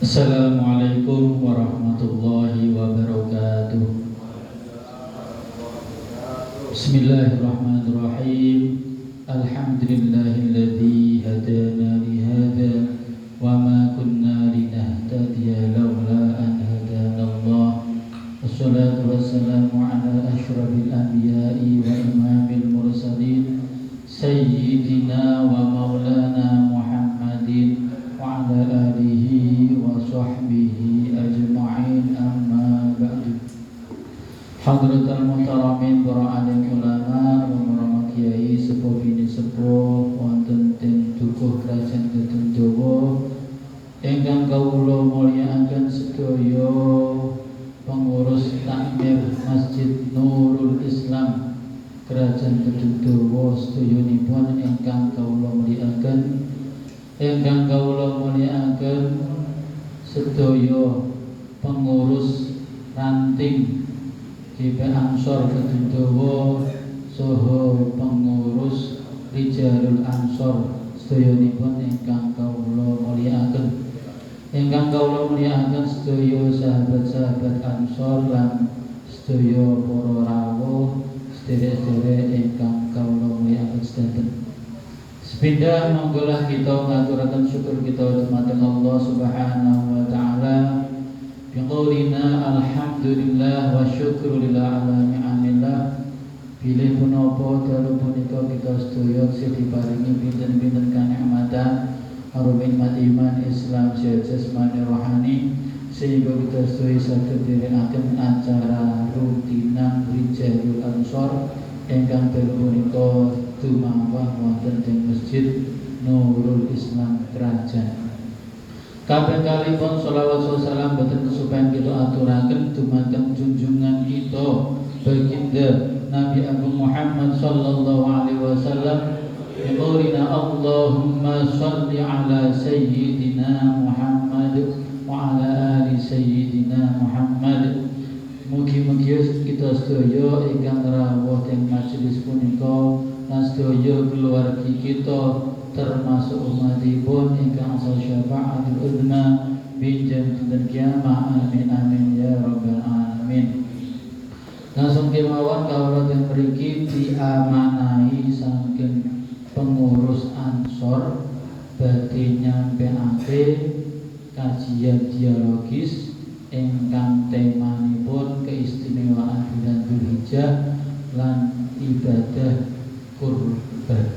Assalamualaikum warahmatullahi wabarakatuh. Bismillahirrahmanirrahim. Alhamdulillahilladzi hadana li hadza wa ma kunna linahtadiya laula an hadanallah. Wassalatu wassalamu ala asyrafil anbiya'i wa imamil mursalin sayyidina wa maulana Muhammadin wa ala alihi wa sahbihi ajma'in, amma ba'du. Hadratul muhtaramin para alim ulama wa para kiai sepuh bini sepuh wonten teng dukuh Krajan Gedung Dawa ingkang kawula mulyakaken sedaya pengurus takmir Masjid Nurul Islam Krajan Gedung Dawa sedayanipun ingkang kawula mulyakaken, ingkang kawula mulyakaken sedaya pengurus ranting GP Ansor Gedung Dawa saha pengurus Rijalul Ansor sedayanipun ingkang kawula mulyakaken, ingkang kawula mulyakaken sedaya sahabat-sahabat Ansor lan sedaya para rawuh sederek-sederek ingkang kawula mulyakaken sedanten. Sepindah monggolah kita ngaturaken syukur kita dumateng Allah Subhanahu wa taala biqaulina alhamdulillah wa syukru lillah ala ni'amillah. Bilih punapa dalu punika kita sedaya sing diparingi pinten-pinten kanikmatan arum nikmat iman Islam jasmani rohani sehingga kita sedaya saged nderekaken acara rutinan Rijalul Ansor ingkang dalu punika tumambah wonten ing Masjid Nurul Islam Krajan. Kabeh kalipun sholawat salam boten kesupen kita aturaken dumateng junjungan kita baginda Nabi Agung Muhammad sallallahu alaihi wasallam. Biqaulina Allahumma shalli ala sayyidina Muhammad wa ala ali sayyidina Muhammad. Mugi-mugi kita sedaya ingkang rawuh teng majelis punika lan sedaya keluarga kita termasuk umatipun ingkang asal syafaatul uzma binjen dinten kiamah, amin amin ya rabbal alamin. Langsung kemawon kawula teng mriki diamanahi saking pengurus Ansor badhe nyampeake kajian dialogis ingkang temanipun keistimewaan bulan Dzulhijjah lan ibadah kurban.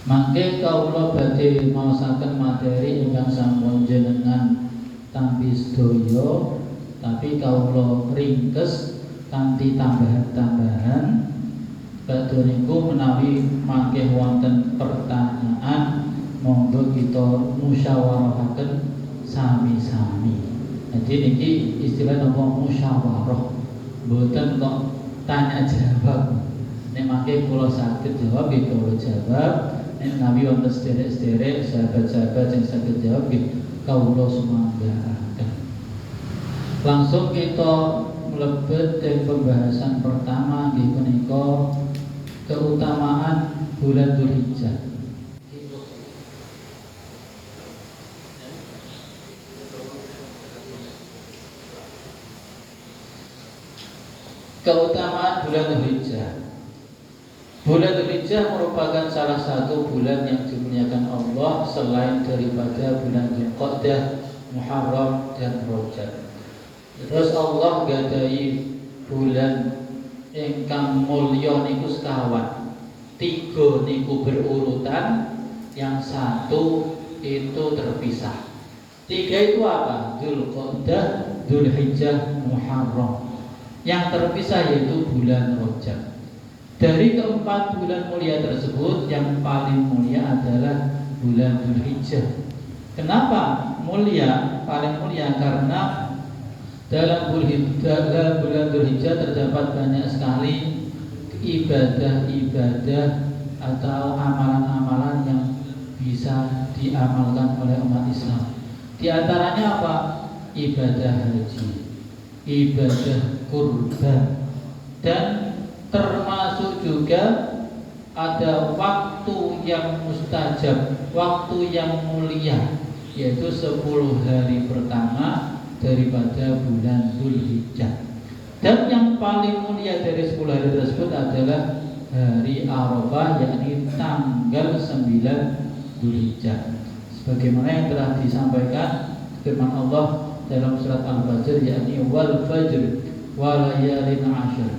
Mangke kawula badhe maosaken materi ingkang sampun jenengan tampi sedaya, tapi kawula ringkes kanthi tambahan-tambahan. Badhe niku menawi mangke wonten pertanyaan monggo kita musyawarahaken sami-sami. Jadi niki istilah napa musyawarah, mboten kok tanya jawab. Nek mangke kula saged jawab nggih kula jawab, nek nabi wonten sederek-sederek sahabat-sahabat sing saged jawab nggih kawula sumanggahaken. Langsung kita mlebet ing pembahasan pertama nggih punika keutamaan bulan Dzulhijjah. Keutamaan bulan Dzulhijjah. Bulan Dzulhijjah merupakan salah satu bulan yang dimuliakan Allah selain daripada bulan Dzulqa'dah, Muharram dan Rajab. Terus Allah gadai bulan ingkang mulya niku sekawan. 3 niku berurutan, yang 1 itu terpisah. 3 itu apa? Dzulqa'dah, Dzulhijjah, Muharram. Yang terpisah yaitu bulan Rajab. Dari keempat bulan mulia tersebut, yang paling mulia adalah bulan Dzulhijjah. Kenapa mulia? Paling mulia karena dalam bulan Dzulhijjah terdapat banyak sekali ibadah-ibadah atau amalan-amalan yang bisa diamalkan oleh umat Islam. Di antaranya apa? Ibadah haji, ibadah kurban, dan termasuk juga ada waktu yang mustajab, waktu yang mulia, yaitu 10 hari pertama daripada bulan Dzulhijjah. Dan yang paling mulia dari 10 hari tersebut adalah hari Arafah, yakni tanggal 9 Dzulhijjah. Sebagaimana yang telah disampaikan firman Allah dalam surat Al-Fajr, yakni wal fajr wa layalin ashr.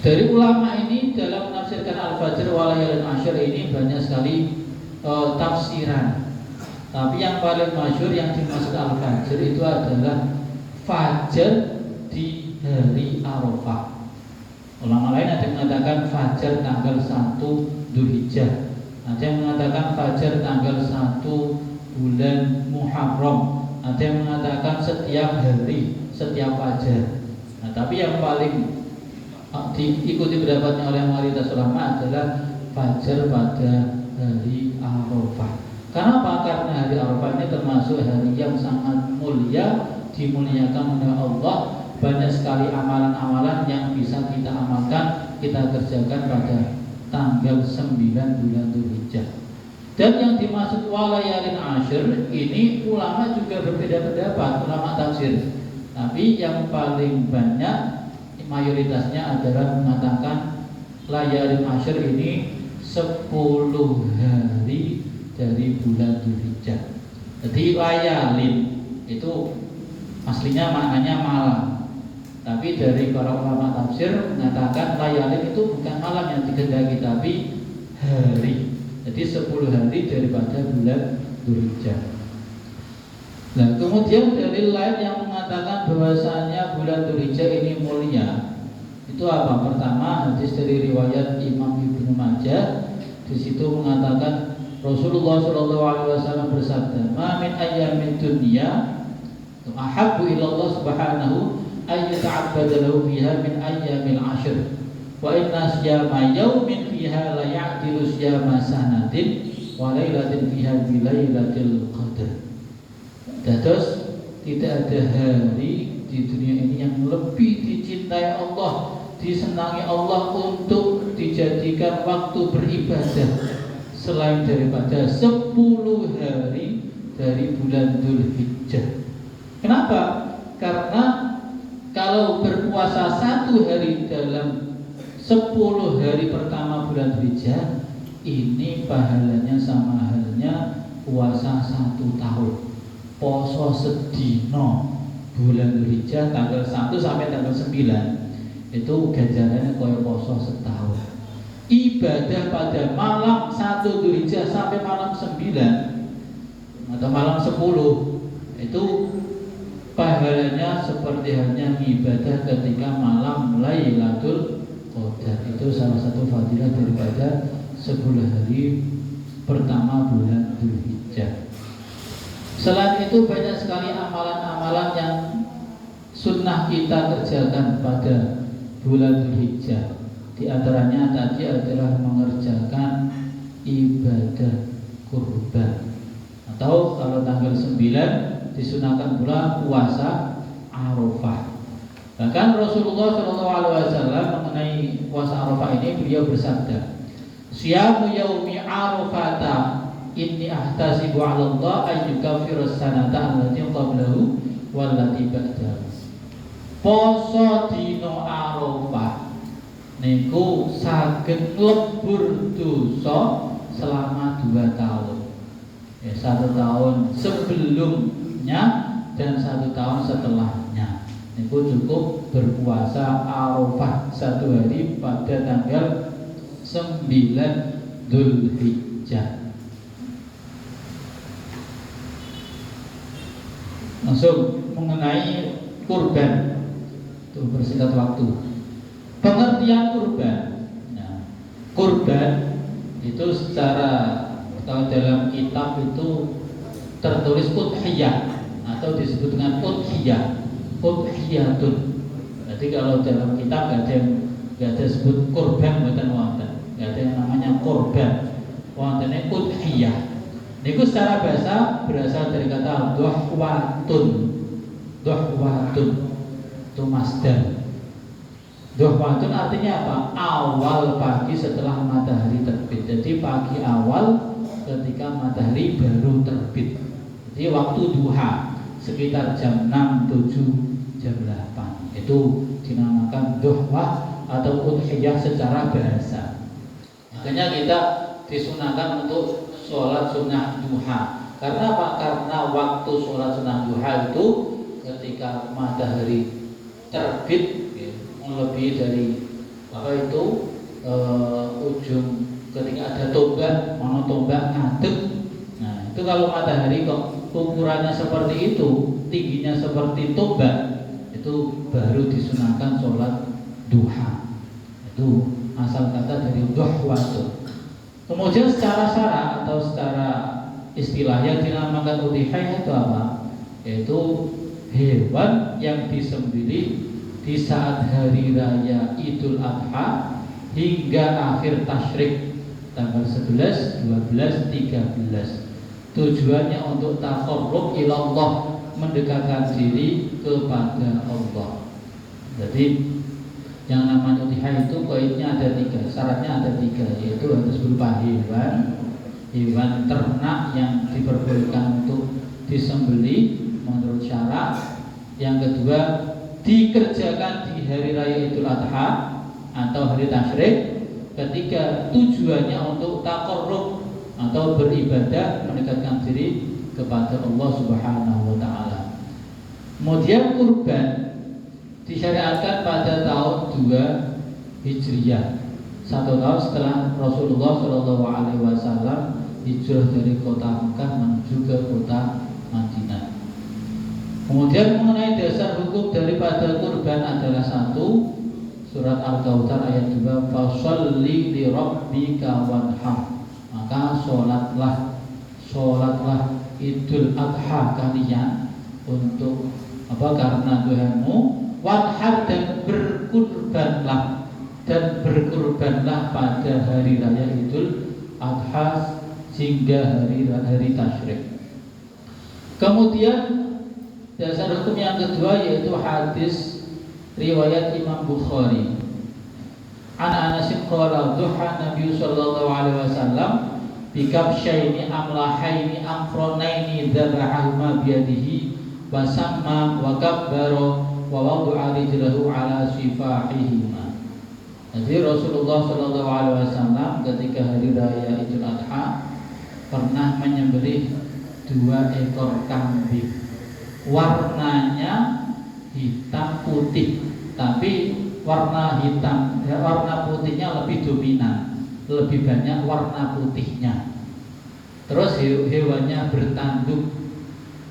Dari ulama ini dalam menafsirkan Al-Fajr wa layalin ashr ini banyak sekali tafsiran. Tapi yang paling masyhur yang dimaksud Al-Fajr itu adalah fajar di hari Arafah. Ulama lain ada yang mengatakan fajar tanggal 1 Dzulhijjah, ada yang mengatakan fajar tanggal 1 bulan Muharram, ada yang mengatakan setiap hari, setiap fajar. Nah, tapi yang paling diikuti pendapatnya oleh mayoritas ulama adalah fajar pada hari Arafah. Kenapa? Karena hari Arafah ini termasuk hari yang sangat mulia, dimuliakan oleh Allah. Banyak sekali amalan-amalan yang bisa kita amalkan, kita kerjakan pada tanggal 9 bulan Dzulhijjah. Dan yang dimaksud walayalin ashr ini ulama juga berbeda pendapat, ulama tafsir. Tapi yang paling banyak mayoritasnya adalah mengatakan layalin ashr ini 10 hari dari bulan Dzulhijjah. Jadi layalin itu aslinya maknanya malam. Tapi dari para ulama tafsir mengatakan layalin itu bukan malam yang dikehendaki, tapi hari. Jadi 10 hari daripada bulan Dzulhijjah. Nah, kemudian dari lain yang mengatakan bahwasanya bulan Dzulhijjah ini mulia, itu apa? Pertama, hadis dari riwayat Imam Ibnu Majah. Di situ mengatakan Rasulullah SAW bersabda, "Ma min ayyamin dunya ahabbu ila Allah subhanahu ay yata'abbada lahu fiha min ayyamil ashr wa inna siyama yawmin fiha la ya'dilu siyama sanatin wa lailatin fiha bi lailatil qadr." Terus tidak ada hari di dunia ini yang lebih dicintai Allah, disenangi Allah untuk dijadikan waktu beribadah selain daripada 10 hari dari bulan Dzulhijjah. Kenapa? Karena kalau berpuasa 1 hari dalam 10 hari pertama bulan Dzulhijjah, ini pahalanya sama halnya puasa 1 tahun. Poso sedino bulan Dzulhijjah tanggal 1 sampai tanggal 9 itu ganjarannya kaya poso setahun. Ibadah pada malam 1 Dzulhijjah sampai malam 9 atau malam 10 itu pahalanya seperti halnya ibadah ketika malam Lailatul Qadar. Itu salah satu fadilah daripada 10 hari pertama bulan Dzulhijjah. Selain itu banyak sekali amalan-amalan yang sunnah kita kerjakan pada bulan Dzulhijjah. Di antaranya tadi adalah mengerjakan ibadah kurban. Atau kalau tanggal 9 disunahkan pula puasa Arafah. Bahkan Rasulullah SAW mengenai puasa Arafah ini beliau bersabda, "Siyamu yaumi Arafata inni ahtasibu 'ala Allah ay yukaffirus sanata allati qablahu wallati ba'dahu." Poso dino Arafah niku saged lebur dosa selama 2 tahun. 1 tahun sebelumnya dan 1 tahun setelahnya. Niku cukup berpuasa Arafah 1 hari pada tanggal 9 Dzulhijjah. Langsung mengenai kurban, itu bersingkat waktu. Pengertian kurban. Nah, kurban itu secara atau dalam kitab itu tertulis udhiyah atau disebut dengan udhiyatun. Jadi kalau dalam kitab nggak ada sebut kurban, bukan wonten. Nggak ada yang namanya kurban. Wontennya udhiyah. Niku secara bahasa berasal dari kata duhwatun. Duhwatun itu masdar. Duhwatun artinya apa? Awal pagi setelah matahari terbit. Jadi pagi awal ketika matahari baru terbit. terbit. Jadi waktu duha sekitar jam 6, 7, jam 8 itu dinamakan duha atau udhiyah secara bahasa. Makanya kita disunahkan untuk sholat sunnah duha. Karena apa? Karena waktu sholat sunnah duha itu ketika matahari terbit melebihi dari apa itu ujung ketika ada tombak, mana tombak ngadeg. Nah itu kalau matahari kok ukurannya seperti itu, tingginya seperti tombak, itu baru disunahkan sholat duha. Itu asal kata dari duhwatu. Kemudian secara syara atau secara istilah yang dinamakan udhiyah itu apa? Yaitu hewan yang disembelih di saat hari raya Idul Adha hingga akhir tasyrik tanggal 11, 12, 13. Tujuannya untuk taqarrub ilallah, mendekatkan diri kepada Allah. Jadi yang namanya udhiyah itu koidnya ada 3, syaratnya ada 3, yaitu harus berupa hewan ternak yang diperbolehkan untuk disembelih menurut syarat. Yang kedua, dikerjakan di hari raya Idul Adha atau hari tasyrik. Ketiga, tujuannya untuk taqarrub atau beribadah, mendekatkan diri kepada Allah Subhanahu wa taala. Kemudian kurban disyariatkan pada tahun 2 Hijriah, 1 tahun setelah Rasulullah Shallallahu Alaihi Wasallam hijrah dari kota Mekah menuju ke kota Madinah. Kemudian mengenai dasar hukum daripada kurban adalah 1, surat Al-Kautsar ayat 2, fasholli li rabbika wanhar, maka sholatlah Idul Adha kalian untuk apa? Karena Tuhanmu. Wanhar, dan berkurbanlah pada hari raya Idul Adha hingga hari tasyrik. Kemudian dasar hukum yang kedua yaitu hadis riwayat Imam Bukhari. An Anas qala duha Nabi sallallahu alaihi wasallam bi kabsyaini amlahaini amfronaini dzabahuma biyadihi wa samma wa kabbara wa wada'a rijlahu ala sifahihima. Jadi Rasulullah sallallahu alaihi wasallam ketika hari raya Idul Adha pernah menyembelih 2 ekor kambing. Warnanya hitam putih, tapi warna putihnya lebih dominan, lebih banyak warna putihnya. Terus hewannya bertanduk.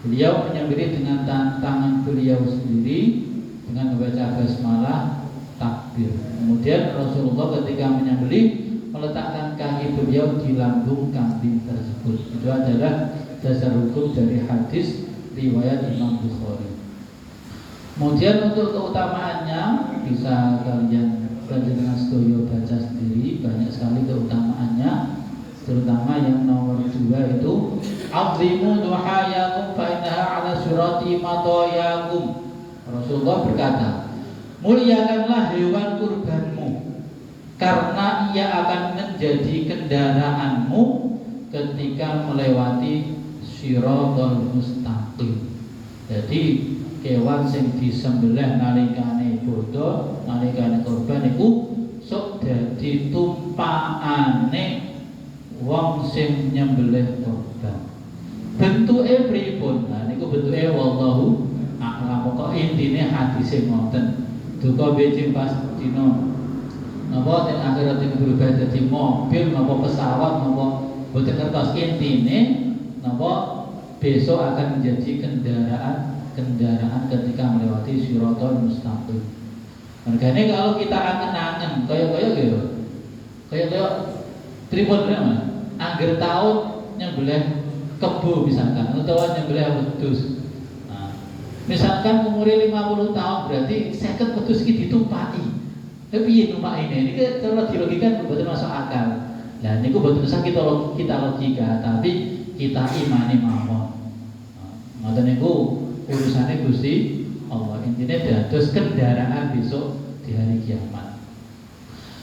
Beliau menyembelih dengan tangan beliau sendiri dengan membaca basmalah, takbir. Kemudian Rasulullah ketika menyembelih meletakkan kaki beliau di lambung kambing tersebut. Itu adalah dasar hukum dari hadis riwayat Imam Bukhari. Kemudian untuk keutamaannya bisa kalian dengan sedoyo baca sendiri, banyak sekali keutamaannya. Terutama yang nomor 2 itu azimu duhayakum fa innaha ala surati matoyakum. Rasulullah berkata, muliakanlah hewan kurbanmu karena ia akan menjadi kendaraanmu ketika melewati siratal mustaqim. Jadi kewan sing disembelih nalikane bodho, nalikane kurban iku sok dadi tumpakane wong sing nyembelih kurban. Bentuke pripun? Nah niku bentuke wallahu a'lam. Kok intine hadise ngoten. Duka becing pas dina napa ten akhirat ing berubah dadi mobil napa pesawat napa boten kertas, intine napa besok akan menjadi kendaraan ketika melewati siratal mustaqim. Makanya kalau kita angen-angen kaya tripod mas, angger tahun nyembelih kebo misalkan, atau nyembelih wedhus. Nah, misalkan umurnya 50 tahun berarti 50 wedhus iki ditumpaki. Tapi piye numpakine? Ini kalau dilogikan betul masuk akal. Nah, niku betul usah kita logika, tapi kita imani mawon. Ngoten niku urusane Gusti Allah. Intinya dados kendaraan besok di hari kiamat.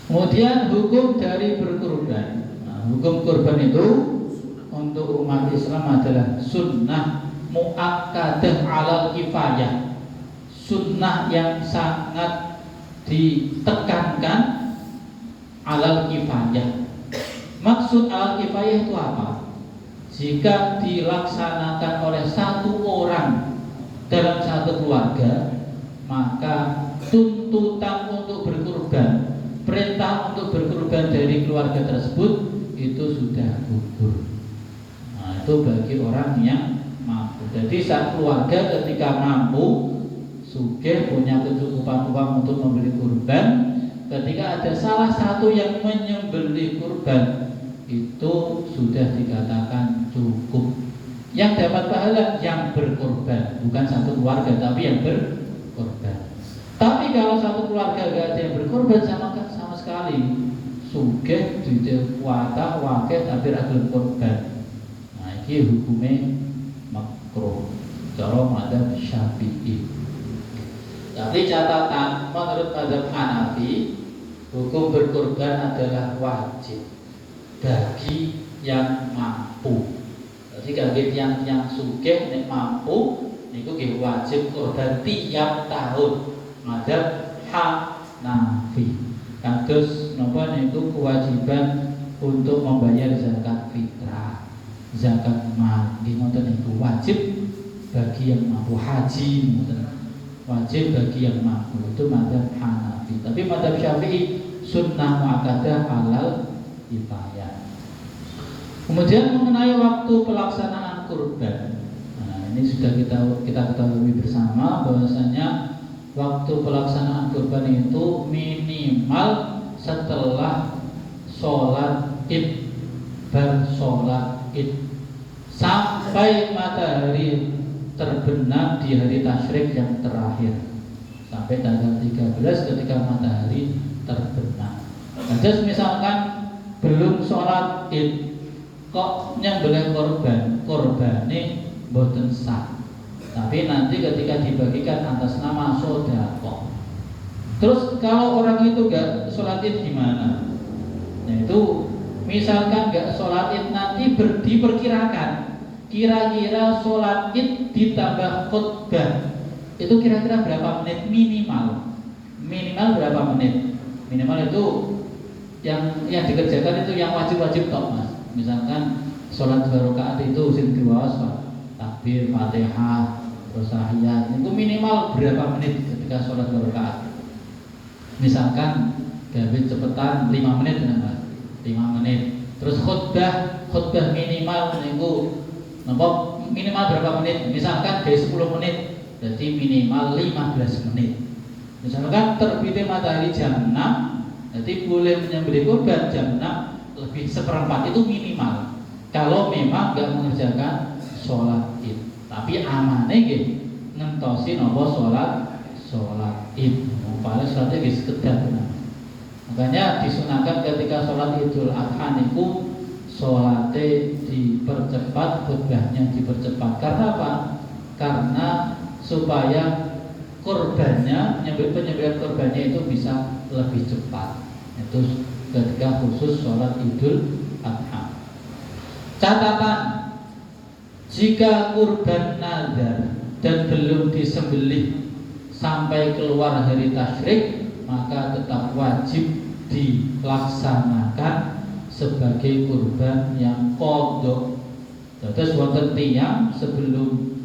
Kemudian hukum dari berkurban. Nah, hukum kurban itu untuk umat Islam adalah sunnah muakkadah alal kifayah, sunnah yang sangat ditekankan alal kifayah. Maksud alal kifayah itu apa? Jika dilaksanakan oleh satu orang dalam satu keluarga, maka tuntutan untuk berkurban, perintah untuk berkurban dari keluarga tersebut itu sudah gugur. Nah, itu bagi orang yang mampu. Jadi saat keluarga ketika mampu, sugih, punya kecukupan uang untuk membeli kurban, ketika ada salah satu yang menyembelih kurban, itu sudah dikatakan cukup. Yang dapat pahala yang berkorban, bukan satu keluarga tapi yang berkorban. Tapi kalau satu keluarga gak ada yang berkorban sama sekali, sugih duwe kuatah wakil tapi ra gelem korban. Nah, iki hukume makruh cara madzhab Syafi'i. Tapi catatan menurut madzhab Hanafi, hukum berkorban adalah wajib bagi yang mampu. Jadi kangge yang sugih nek mampu niku nggih wajib korban tiap tahun. Madzhab Hanafi. Kados napa niku kewajiban untuk membayar zakat fitrah, zakat mal. Nggih ngoten niku wajib bagi yang mampu. Haji ngoten wajib bagi yang mampu. Itu madzhab Hanafi. Tapi madzhab Syafi'i sunnah muakkadah alal kifayah. Kemudian mengenai waktu pelaksanaan kurban, nah ini sudah kita ketahui bersama bahwasanya waktu pelaksanaan kurban itu minimal setelah sholat id, bersholat id sampai matahari terbenam di hari tasyrik yang terakhir, sampai tanggal 13 ketika matahari terbenam. Nah, just misalkan belum sholat id kok nyembelih korbane boten sah, tapi nanti ketika dibagikan atas nama sedekah. Terus kalau orang itu gak sholat id gimana? Nah itu misalkan gak sholat id nanti diperkirakan kira-kira sholat id ditambah khutbah itu kira-kira berapa menit minimal berapa menit minimal itu yang dikerjakan itu yang wajib-wajib toh mas. Misalkan sholat 2 rakaat itu sing diwaos takbir, Fatihah, terus tahiyat. Itu minimal berapa menit ketika sholat 2 rakaat? Misalkan gawe cepetan 5 menit Mas. 5 menit. Terus khutbah minimal niku napa minimal berapa menit? Misalkan gawe 10 menit, berarti minimal 15 menit. Misalkan terbitnya matahari jam 6, berarti boleh menyembelih kurban jam 6 lebih seperempat itu minimal. Kalau memang nggak mengerjakan sholat id, tapi amane nggih ngentosi nopo sholat id. Paling sholatnya nggih sekedar. Makanya disunahkan ketika sholat Idul Adha niku sholatnya dipercepat, khutbahnya dipercepat. Karena apa? Karena supaya korbannya, penyembelihan korbannya itu bisa lebih cepat. Itu ketika khusus sholat Idul Adha. Catatan, jika kurban nazar dan belum disembelih sampai keluar hari tasyrik, maka tetap wajib dilaksanakan sebagai kurban yang qadha. Terus wonten tiyang sebelum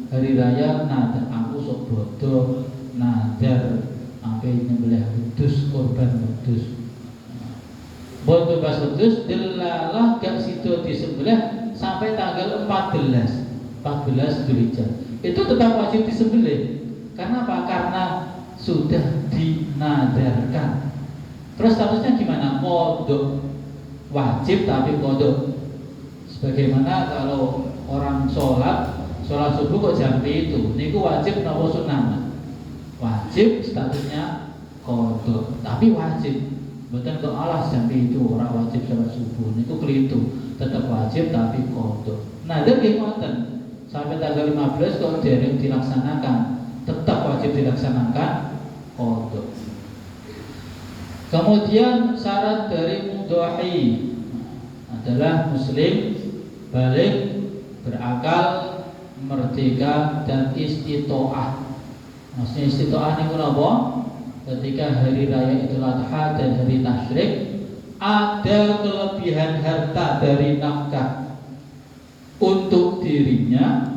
hari raya nazar aku sok bodoh nazar sampai nyembelih wedhus, korban wedhus. Boten bas wedhus delalah gak sido disembelih sampai tanggal 14 Dzulhijjah. Itu tetap wajib disembelih. Karena apa? Karena sudah dinadarkan. Terus statusnya gimana? Qadha. Wajib tapi qadha. Sebagaimana kalau orang sholat subuh kok jam itu, niku wajib napa sunah? Wajib statusnya qadha, tapi wajib. Mboten kok alas jam itu ora wajib sholat subuh, niku keliru. Tetap wajib tapi qadha. Nazar nggih ngoten. Sampai tanggal 15 kok dereng dilaksanakan, tetap wajib dilaksanakan qadha. Kemudian syarat dari mudhahi adalah muslim, balik, berakal, merdeka, dan istitoah. Maksudnya istitoah ini apa? Ketika hari raya Idul Adha dan hari tasyrik ada kelebihan harta dari nafkah untuk dirinya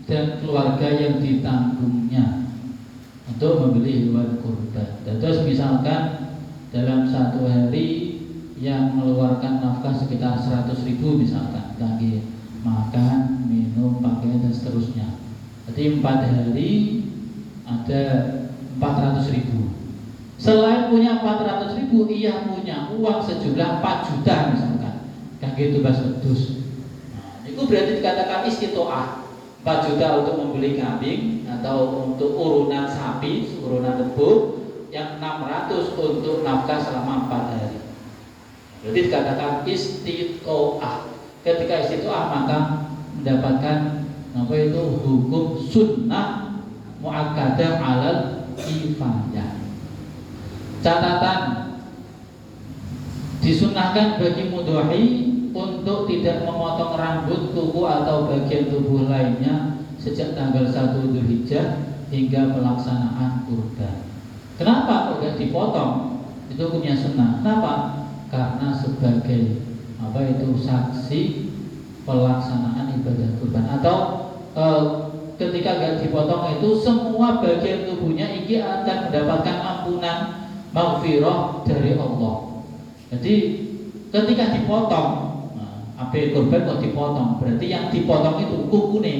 dan keluarga yang ditanggungnya untuk membeli hewan kurban. Dan terus misalkan dalam satu hari yang mengeluarkan nafkah sekitar 100.000 misalkan, bagi makan, minum, pakaian dan seterusnya. Jadi 4 hari ada 400.000. Selain punya 400.000, ia punya uang sejumlah 4 juta misalkan. Kayak gitu Bas Wedus. Nah, itu berarti dikatakan istitoah. 4 juta untuk membeli kambing atau untuk urunan sapi, urunan lembu, yang 600 untuk nafkah selama 4 hari. Berarti dikatakan istitoah. Ketika istitoah maka mendapatkan apa itu hukum sunnah muakkadah alal kifayah. Catatan, disunahkan bagi mudhahi untuk tidak memotong rambut, kuku atau bagian tubuh lainnya sejak tanggal 1 Dzulhijjah hingga pelaksanaan kurban. Kenapa kok tidak dipotong? Itu hukumnya sunnah. Kenapa? Karena sebagai apa itu saksi pelaksanaan ibadah kurban. Atau ketika tidak dipotong itu semua bagian tubuhnya ini akan mendapatkan ampunan maghfirah dari Allah. Jadi ketika dipotong, apa kurban kok dipotong? Berarti yang dipotong itu kukune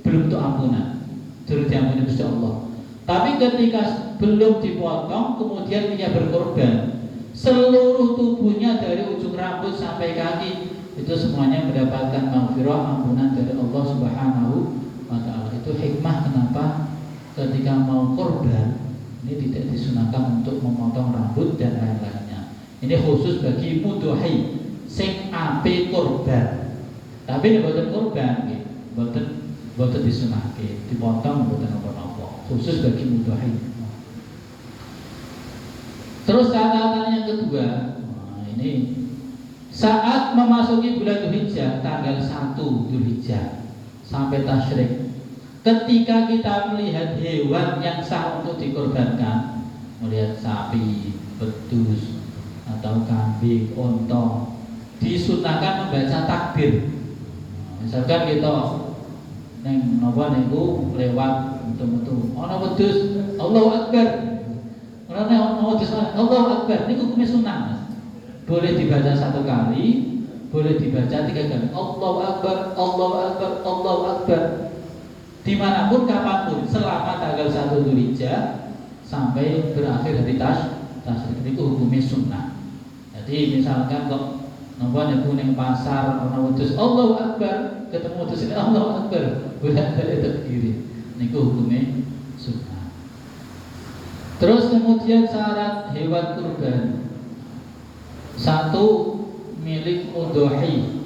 belum untuk ampunan, turut diampuni Gusti Allah. Tapi ketika belum dipotong, kemudian ia berkorban, seluruh tubuhnya dari ujung rambut sampai kaki itu semuanya mendapatkan maghfirah, ampunan dari Allah Subhanahu wa Ta'ala. Itu hikmah kenapa ketika mau korban ini tidak disunahkan untuk memotong rambut dan lain-lainnya. Ini khusus bagi mudhahi sing ape korban. Tapi nek boten korban nggih, boten disunahke, dipotong boten apa-apa. Khusus bagi mudhahi. Terus catatan yang kedua, ini saat memasuki bulan Dzulhijjah tanggal 1 Dzulhijjah sampai tasyrik, ketika kita melihat hewan yang sah untuk dikorbankan, melihat sapi, wedhus atau kambing, unta, disunahkan membaca takbir. Misalkan kita neng napa niku lewat metu-metu ana wedhus Allahu Akbar. Ora ana wedhus Allahu Akbar niku hukumnya sunnah, Mas. Boleh dibaca 1 kali, boleh dibaca 3 kali. Allahu Akbar, Allahu Akbar, Allahu Akbar. Dimanapun kapanpun selama tanggal 1 Dzulhijjah sampai berakhir hari tasyrik itu hukumnya sunnah. Jadi misalkan kok napa niku ning pasar ana wedhus Allahu Akbar, ketemu wedhus ini Allahu Akbar, bolak-balik takbir. Niku hukumnya sunnah. Terus kemudian syarat hewan kurban. 1, milik mudhahi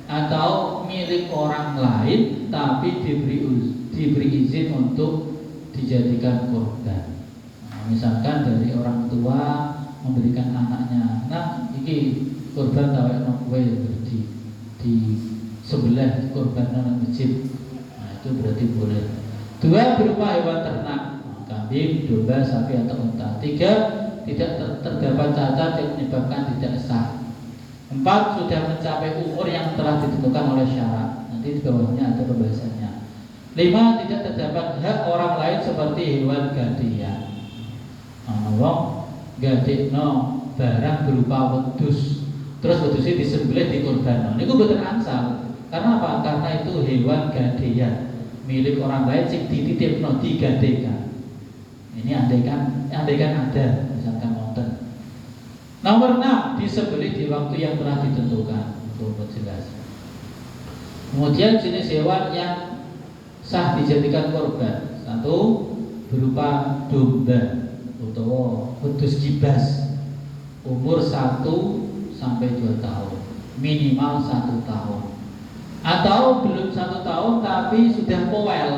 atau milik orang lain tapi diberi izin untuk dijadikan kurban. Nah, misalkan dari orang tua memberikan anaknya, nah iki kurban tawek nang kowe di sebelah kurban nang masjid. Nah, itu berarti boleh. 2, berupa hewan ternak, kambing, domba, sapi atau unta. 3, tidak terdapat cacat yang menyebabkan tidak sah. 4, sudah mencapai umur yang telah ditentukan oleh syarat. Nanti di bawahnya ada pembahasannya. 5, tidak terdapat hak orang lain seperti hewan gadaian. Wong gadekno barang berupa wedhus, terus wedhus ini disembelih dikurbanno. Niku boten angsal. Karena apa? Karena itu hewan gadaian milik orang lain sing dititipno, digadaikan. Ini andaikan ada misalkan wonten. Nomor 6, disembelih di waktu yang telah ditentukan. Itu jelas. Kemudian jenis hewan yang sah dijadikan korban. 1, berupa domba atau wedhus kibas umur 1 sampai 2 tahun, minimal 1 tahun. Atau belum 1 tahun tapi sudah powel.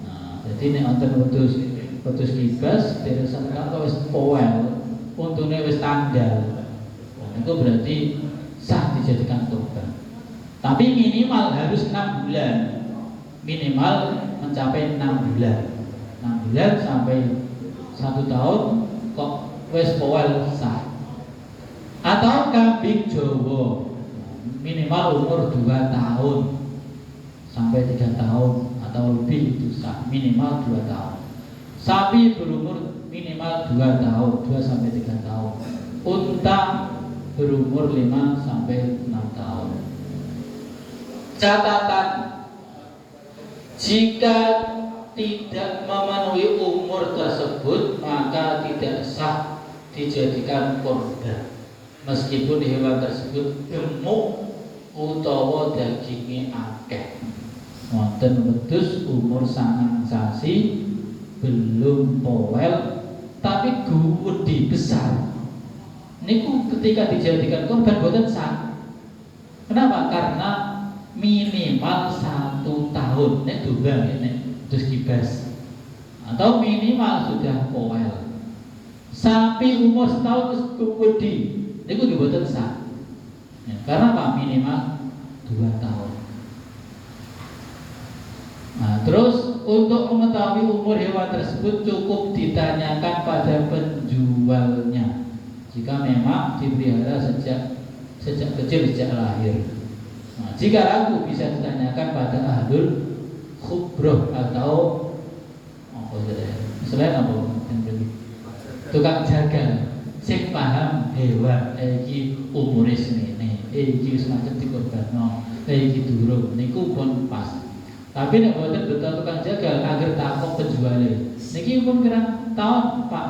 Nah, jadi nek wonten wedhus kibas dari 1 tahun wis powel. untune wis tanggal. Itu berarti sah dijadikan kurban. Tapi minimal harus 6 bulan. Minimal mencapai 6 bulan. 6 bulan sampai 1 tahun kok wis powel sah. Atau kambing Jawa minimal umur 2 tahun sampai 3 tahun atau lebih itu sah, minimal 2 tahun. Sapi berumur minimal 2 tahun, 2 sampai 3 tahun. Unta berumur 5 sampai 6 tahun. Catatan, jika tidak memenuhi umur tersebut maka tidak sah dijadikan kurban. Meskipun hewan tersebut gemuk utawa dagingnya akeh. Wonten wedhus umur 9 sasi belum powel tapi gede besar. Niku ketika dijadikan kurban boten sah. Kenapa? Karena minimal 1 tahun. Nek domba nek wedhus kibas. Atau minimal sudah powel. Sapi umur 1 tahun wis gede. Niku boten sah. Ya, karena apa? Minimal 2 tahun. Nah, terus untuk mengetahui umur hewan tersebut cukup ditanyakan pada penjualnya. Jika memang dipelihara sejak kecil, sejak lahir. Nah, jika ragu bisa ditanyakan pada ahlul khubroh atau selain apa? Tukang jagal. Sing paham hewan iki umure semene, iki semacam dikorbanno, iki durung niku pun pas. Tapi nek boten betul tukang jagal agar takok penjuale. Niki pun pirang tahun, Pak?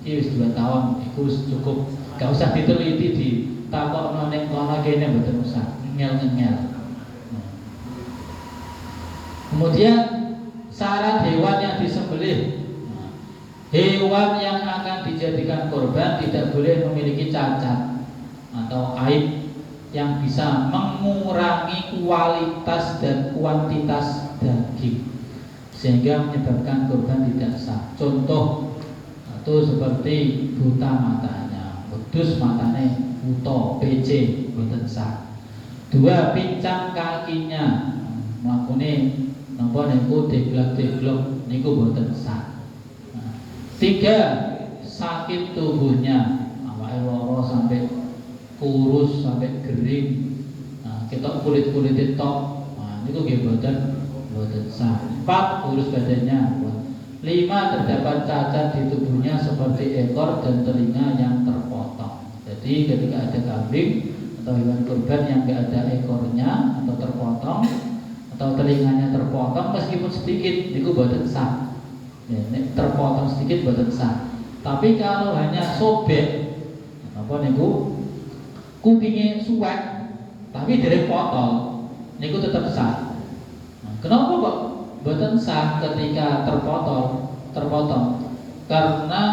Iki wis 2 tahun, iku wis cukup. Gak usah diteliti di takokno ning kono kene boten usah, ngel-ngel. Kemudian syarat hewan yang disembelih. Hewan yang akan dijadikan korban tidak boleh memiliki cacat atau aib yang bisa mengurangi kualitas dan kuantitas daging sehingga menyebabkan korban tidak sah. Contoh itu seperti buta matanya, wedhus matanya buta, PC boten sah. 2 pincang kakinya, mlakune napa niku deglok-deglok niku boten sah. 3 sakit tubuhnya, awake lara sampai kurus sampai kering, ketok kulit tok, niku nggih boten sah. 4 kurus badannya. 5 terdapat cacat di tubuhnya seperti ekor dan telinga yang terpotong. Jadi ketika ada kambing atau hewan kurban yang enggak ada ekornya atau terpotong atau telinganya terpotong meskipun sedikit niku boten sah. Ya, terpotong sedikit boten sah. Tapi kalau hanya sobek, apa niku kupingnya suwek, tapi dereng potong, niku tetap sah. Nah, kenapa kok boten sah ketika terpotong? Karena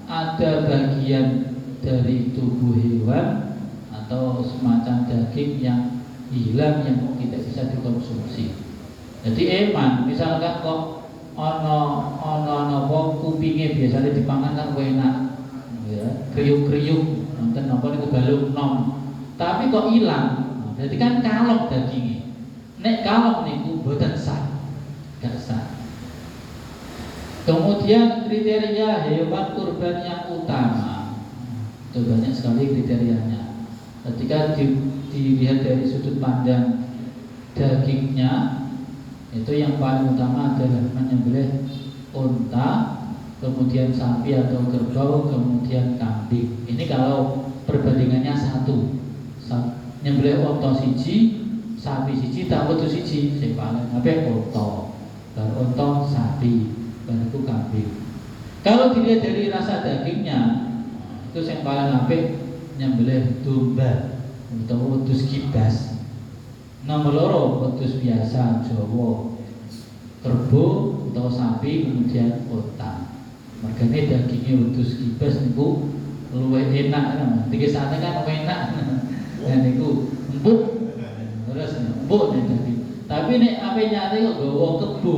ada bagian dari tubuh hewan atau semacam daging yang hilang yang tidak bisa dikonsumsi. Jadi misalkan kok ono napa kupinge biasanya dipangan kan enak ya, kriuk-kriuk nonton napa niku balung nom. Tapi kok ilang. Berarti kan kalong dagingnya. Nek kalong niku boten sah. Gak sah. Kemudian kriteria hewan kurban yang utama. Itu banyak sekali kriterianya. Ketika dilihat dari sudut pandang dagingnya, itu yang paling utama adalah menyembelih unta, kemudian sapi atau kerbau, kemudian kambing. Ini kalau perbandingannya 1. Nyembelih unta siji, sapi siji, wedhus siji, sing paling apik unta, baru unta, sapi, baru itu kambing. Kalau dilihat dari rasa dagingnya, itu yang paling apik nyembelih domba atau wedhus kibas. Nomor 2 wedhus biasa Jawa, kerbau atau sapi, kemudian unta. Makanya dagingnya wedhus kibas niku luwih enak kan. Dikisahne kan luwih enak. Dan niku empuk. Terus empuk nek daging. Tapi nek ape nyate kok gawa kebo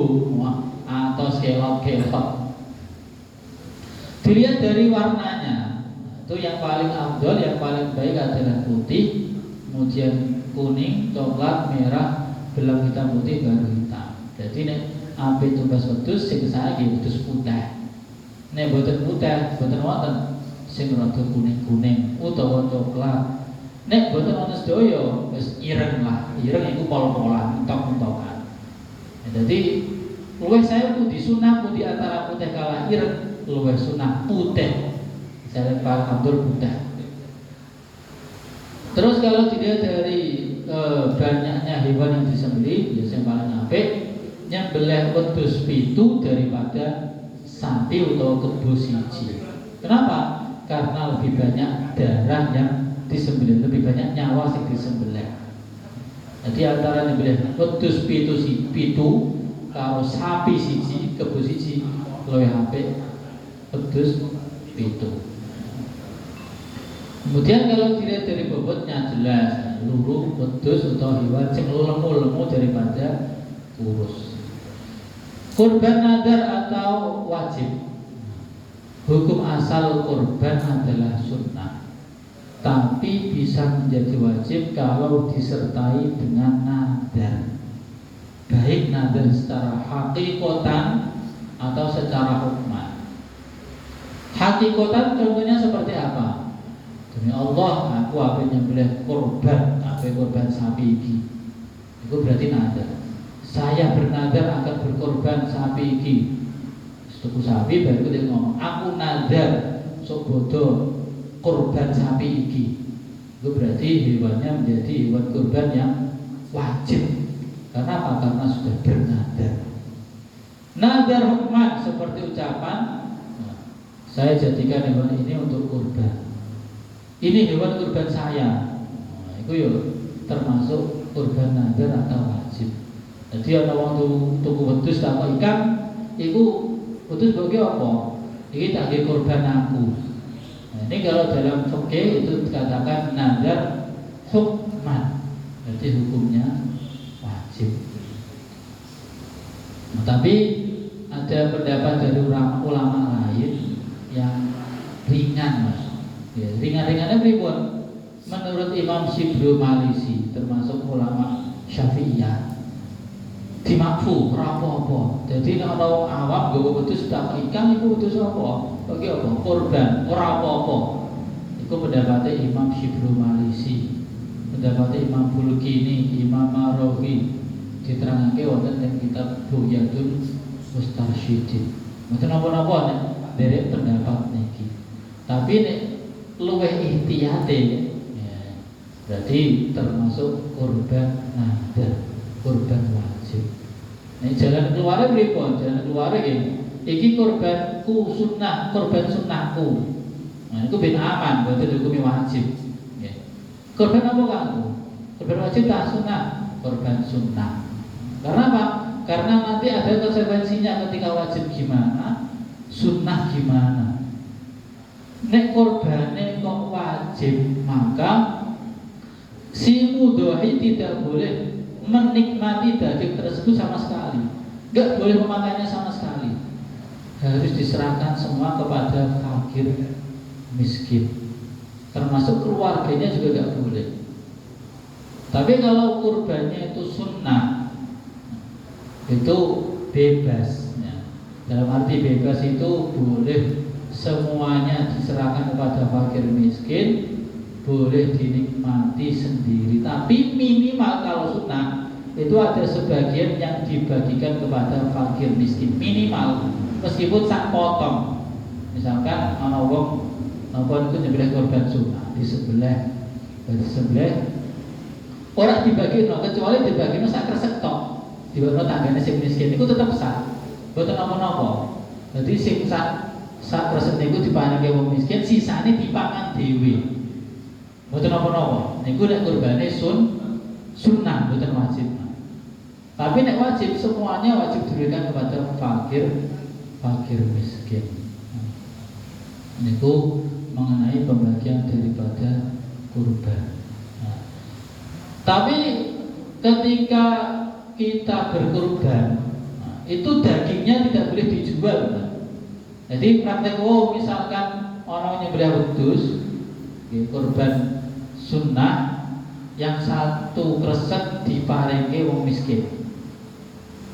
atau kelok-kelok. Dilihat dari warnanya. Itu yang paling afdol, yang paling baik adalah putih, kemudian kuning, coklat, merah, belang hitam putih baru hitam. Jadi nek ape tumbas wedhus sing saya nggih wedhus putih. Nek boten putih, boten wonten sing rada kuning-kuning utawa coklat. Nek boten wonten sedaya wis ireng lah. Ireng iku pol-polan, entok-entokan. Jadi luwih saya putih sunah putih antara putih kalah ireng, luwih sunah putih. Saya paling afdol putih. Terus kalau dilihat dari banyaknya hewan yang disembelih, ya yang paling apik nyembelih wedhus pitu daripada sapi atau kebo siji. Kenapa? Karena lebih banyak darah yang disembelih, lebih banyak nyawa yang disembelih. Jadi antara nyembelih wedhus pitu karo sapi siji, kebo siji luwih apik wedhus pitu. Kemudian kalau dilihat dari bobotnya jelas luruh, wedhus atau hewan sing lemu-lemu daripada kurus. Kurban nadar atau wajib. Hukum asal kurban adalah sunnah, tapi bisa menjadi wajib kalau disertai dengan nadar. Baik nadar secara hakikatan atau secara hukman. Hakikatan contohnya seperti apa? Demi Allah, aku akan nyembelih kurban, kurban sapi ini. Itu berarti nadar. Saya bernadar akan berkorban sapi ini. Tuku sapi baru dia ngomong, aku nadar sok bodoh korban sapi ini. Itu berarti hewannya menjadi hewan kurban yang wajib. Karena apa? Karena sudah bernadar. Nadar hukman seperti ucapan, saya jadikan hewan ini untuk kurban. Ini hewan kurban saya. Itu ya termasuk kurban nadar atau wajib. Jadi ada wong tuku wedhus tak ikan, iku wedhus bagi apa? Iki tak nggih kurban aku. Nah, ini kalau dalam fikih itu dikatakan nadar hukman. Jadi hukumnya wajib. Nah, tapi ada pendapat dari ulama lain yang ringan, Mas. Ya, ringan-ringannya pripun? Menurut Imam Syibru Malisi, termasuk ulama Syafi'iyah, dimakfu, rapopo. Jadi nek ana wong awam nggawa wedhus tak ikan iku wedhus apa? Bagi apa? Kurban, ora apa-apa. Iku pendapatnya Imam Syibru Malisi. Pendapatnya Imam Bulkini, Imam Marawi diterangake wonten ing kitab Buhyatun Mustarsyidin. Mboten napa-napa nek derek pendapat niki. Tapi nek luwih ihtiyate ya, berarti termasuk kurban nadar, kurban wajib. Nek jalan keluar pripun? Jalan keluar iki kurbanku sunnah, kurban sunnahku. Nah, itu ben aman, berarti hukumi wajib. Ya. Kurban apa kamu? Kurban wajib tak sunnah, kurban sunnah. Karena apa? Karena nanti ada konsekuensinya ketika wajib gimana, sunnah gimana. Nek korbane kok wajib, maka si mudhohi tidak boleh menikmati daging tersebut sama sekali. Enggak boleh memakannya sama sekali. Harus diserahkan semua kepada fakir miskin. Termasuk keluarganya juga enggak boleh. Tapi kalau kurbannya itu sunnah, itu bebas ya. Dalam arti bebas itu boleh semuanya diserahkan kepada fakir miskin, boleh dinikmati sendiri. Tapi minimal kalau sunnah itu ada sebagian yang dibagikan kepada fakir miskin minimal, meskipun sak potong. Misalkan ana wong napa itu nyembelih korban sunnah di sebelah orang dibagi kecuali dibagi sak kresek tok. Diwono tanggane sing miskin itu tetap sah. Boten napa-napa. Jadi sing sak kresek niku dipanake wong miskin, sisane dipangan dhewe. Mboten napa-napa. Niku nek kurbane sunnah, mboten wajib. Tapi nek wajib semuanya wajib diberikan kepada fakir miskin. Niku mengenai pembagian daripada kurban. Nah, tapi ketika kita berkurban, itu dagingnya tidak boleh dijual. Jadi praktek misalkan orang nyembelih wedhus kurban sunnah yang satu kresek diparingke wong miskin.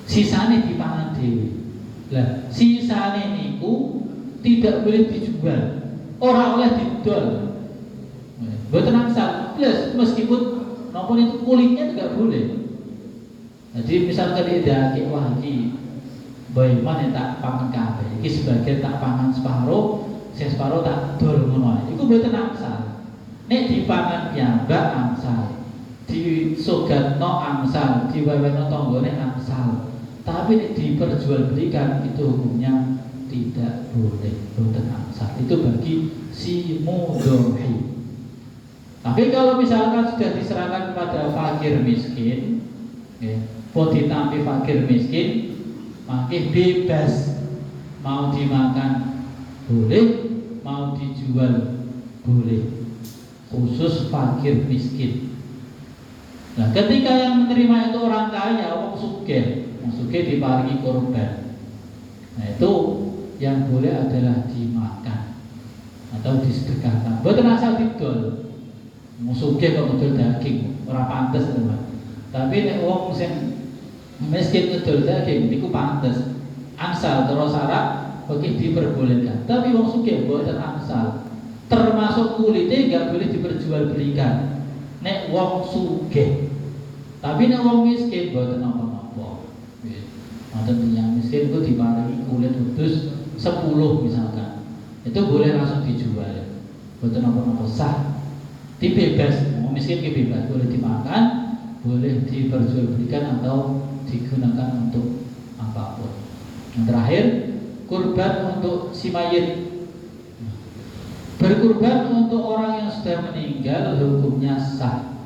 Sisane dipangan dhewe. Lah, sisane niku tidak boleh dijual. Ora oleh didol. Mboten angsal. Plus meskipun napa itu kulitnya tidak boleh. Jadi misalkan dia wah iki bagaimana tak pangan kabeh. Iki sebagian tak pangan separuh, sing separuh tak dol ngono ae. Iku mboten angsal. Nek dipangan piyambak angsal. Disogatno angsal, diweweno tanggane angsal. Tapi nek diperjualbelikan itu hukumnya tidak boleh, mboten angsal. Itu bagi si mudhohi. Tapi kalau misalkan sudah diserahkan kepada fakir miskin, pun ditampi fakir miskin, maka bebas, mau dimakan boleh, mau dijual boleh, khusus fakir miskin. Nah, ketika yang menerima itu orang kaya, orang sugih diparingi kurban. Nah, itu yang boleh adalah dimakan atau disedekahkan. Mboten asal didol. Sugih kok ngedol daging, ora pantes teman. Tapi nek wong sing miskin ngedol daging niku pantes. Angsal terus syarat bagi diperbolehkan. Tapi wong sugih mboten angsal. Termasuk kulitnya enggak boleh diperjualbelikan. Nek wong sugih. Tapi nek wong miskin mboten apa-apa. Wonten yang miskin itu diparingi kulit utus 10 misalkan. Itu boleh langsung dijual. Mboten apa-apa sah. Dibebas, wong miskin ki bebas, boleh dimakan, boleh diperjualbelikan atau digunakan untuk apapun. Yang terakhir, kurban untuk si mayit. Berkurban untuk orang yang sudah meninggal hukumnya sah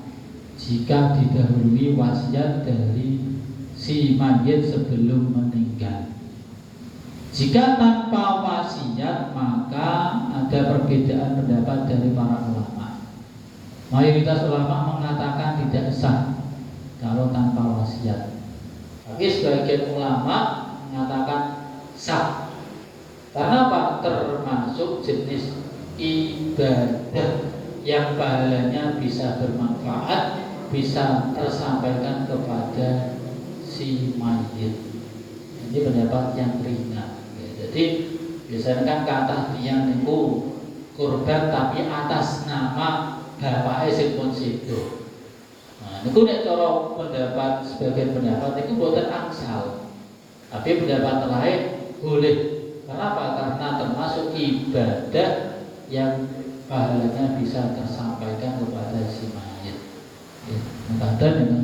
jika didahului wasiat dari si mayit sebelum meninggal. Jika tanpa wasiat maka ada perbedaan pendapat dari para ulama. Mayoritas ulama mengatakan tidak sah kalau tanpa wasiat. Tapi sebagian ulama mengatakan sah. Karena apa? Termasuk jenis ibadah yang pahalanya bisa bermanfaat, bisa tersampaikan kepada si mayit. Ini pendapat yang ringan. Jadi biasanya kan kata dia niku kurban tapi atas nama bapake sing pun sido. Nah, niku nek cara pendapat sebagian pendapat niku boten angsal. Tapi pendapat lain boleh. Kenapa? Karena termasuk ibadah yang pahalanya bisa tersampaikan kepada si mayit. Mudah-mudahan dengan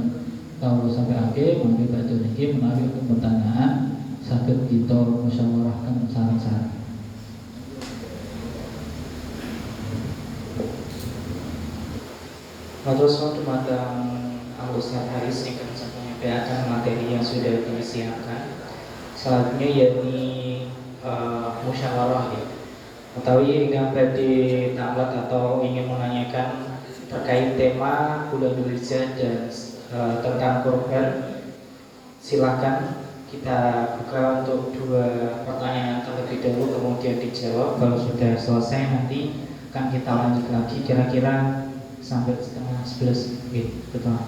kalau sampai akhir mungkin baca niki menawi pertanyaan saged kita musyawarahkan sareng-sareng. Terus dumateng Ustaz Haris ingkang sampun menyampaikan materi yang sudah disiapkan. Selanjutnya yakni musyawarah ya. Utawi ingkang badhe tamat atau ingin menanyakan terkait tema bulan Dzulhijjah dan tentang kurban, silakan kita buka untuk 2 pertanyaan terlebih dahulu kemudian dijawab. Kalau sudah selesai nanti akan kita lanjut lagi kira-kira sampai setengah 11, betul.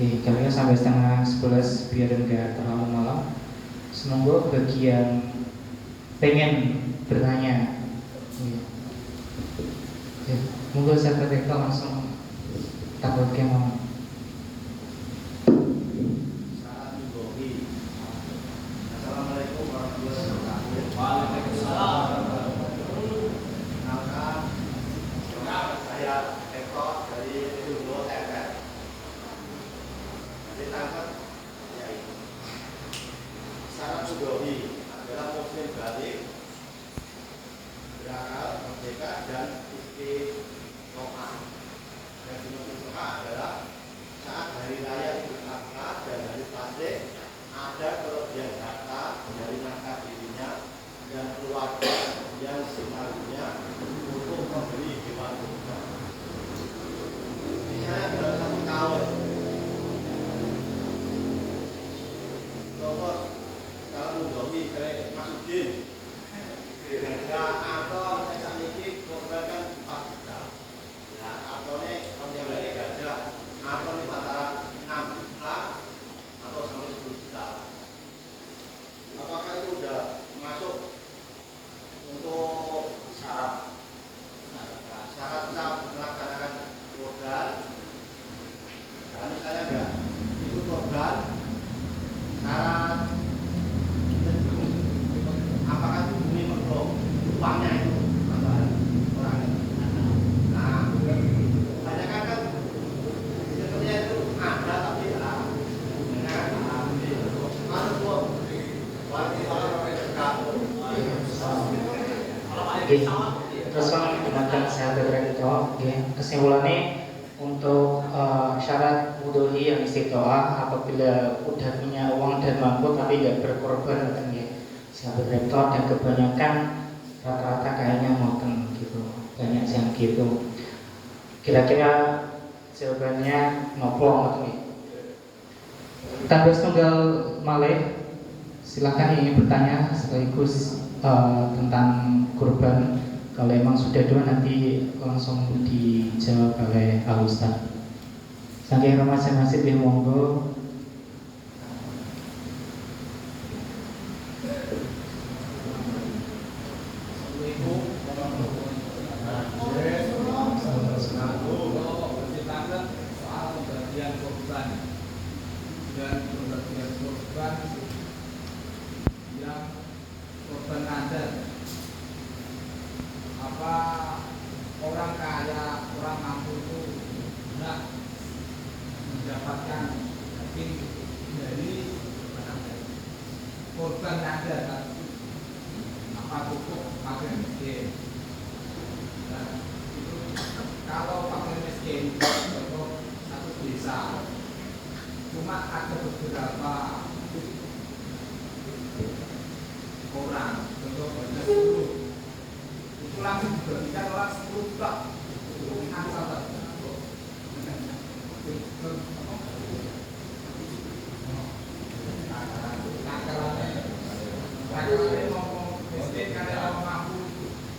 Kalian sampai setengah 11 biar enggak terlalu malam. Semoga bagi yang pengen bertanya, monggo saya bertekad langsung takut kemana. Assalamualaikum warahmatullahi wabarakatuh. Waalaikumsalam. Saya Eko dari Dulu FM. Ditangkap ya ini. Syarat sudohi adalah muslim balik, berakal, merdeka dan istiqomah. Dan istiqomah adalah Oke. Terus gunakan sahabat rektor, kesimpulannya untuk syarat wuduhi yang istiqoah apabila udah punya uang dan mampu tapi nggak berkorban kan ya sahabat rektor, dan kebanyakan rata-rata kayaknya ngoten gitu, banyak yang gitu. Kira-kira jawabannya nopo ngoten ya. Tanpa tunggal malih, silakan yang ingin bertanya sekaligus tentang kurban. Kalau emang sudah dua nanti langsung dijawab oleh Al Ustaz. Saking remaja masih di monggo. Orang kaya, orang mampu itu tidak mendapatkan dari korban nadat, apa cukup fakir miskin. Dan itu kalau fakir miskin untuk satu desa cuma ada beberapa orang, contoh banyak 10 itu langsung dibagikan orang 10 tak itu asal tak nakalannya ngomong miskin karena orang mampu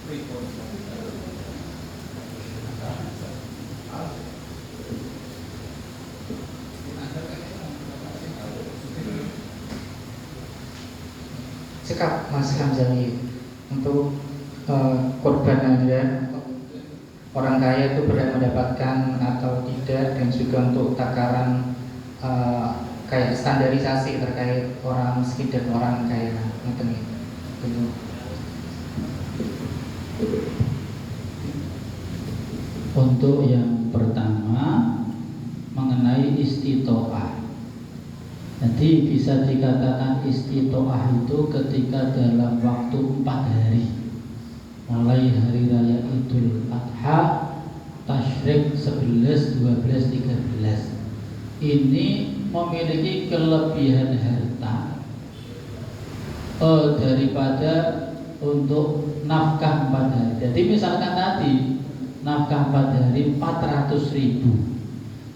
ribut. Cekap Mas Hamzani untuk korban Anda, orang kaya itu berhak mendapatkan atau tidak, dan juga untuk takaran kayak standarisasi terkait orang miskin dan orang kaya. Untuk yang pertama mengenai istitoah. Jadi bisa dikatakan istitoah itu ketika dalam waktu 4 hari, mulai hari raya Idul Adha, Tasyrik 11, 12, 13. Ini memiliki kelebihan harta daripada untuk nafkah 4 hari. Jadi misalkan tadi nafkah 4 hari 400.000,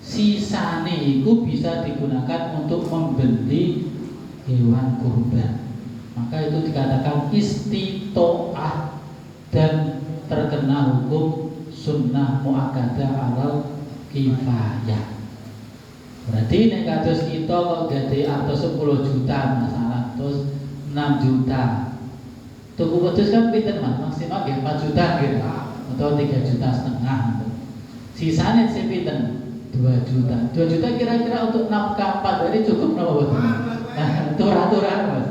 sisane itu bisa digunakan untuk membeli hewan kurban. Maka itu dikatakan istitoah dan terkena hukum sunnah muakkadah alal kifayah. Berarti nek kados kita kok gede atus 10 juta masalah, terus 6 juta. Tuku wedhus kan pinten Mas? Maksimal nggih 4 juta gitu. Atau 3,5 juta. Sisane sing pinten? 2 juta. 2 juta kira-kira untuk nafkah 4 hari cukup napa boten? Atur-aturan Mas.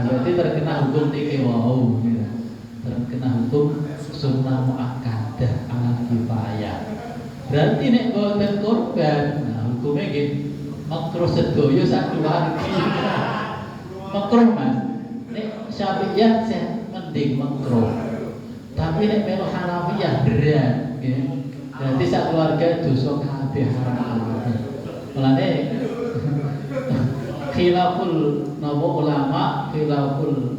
Berarti terkena hukum niki wau gitu. Terkena hukum sunnah muakkadah alal kifayah. Berarti nek boten korban, hukumnya nggih makruh sedaya sak keluarga. Makruh Mas. Nek Syafi'iyah mending makruh. Tapi nek melu Hanafiyah berat nggih. Berarti sak keluarga dosa kabeh haram. Mulane khilaful napa ulama, khilaful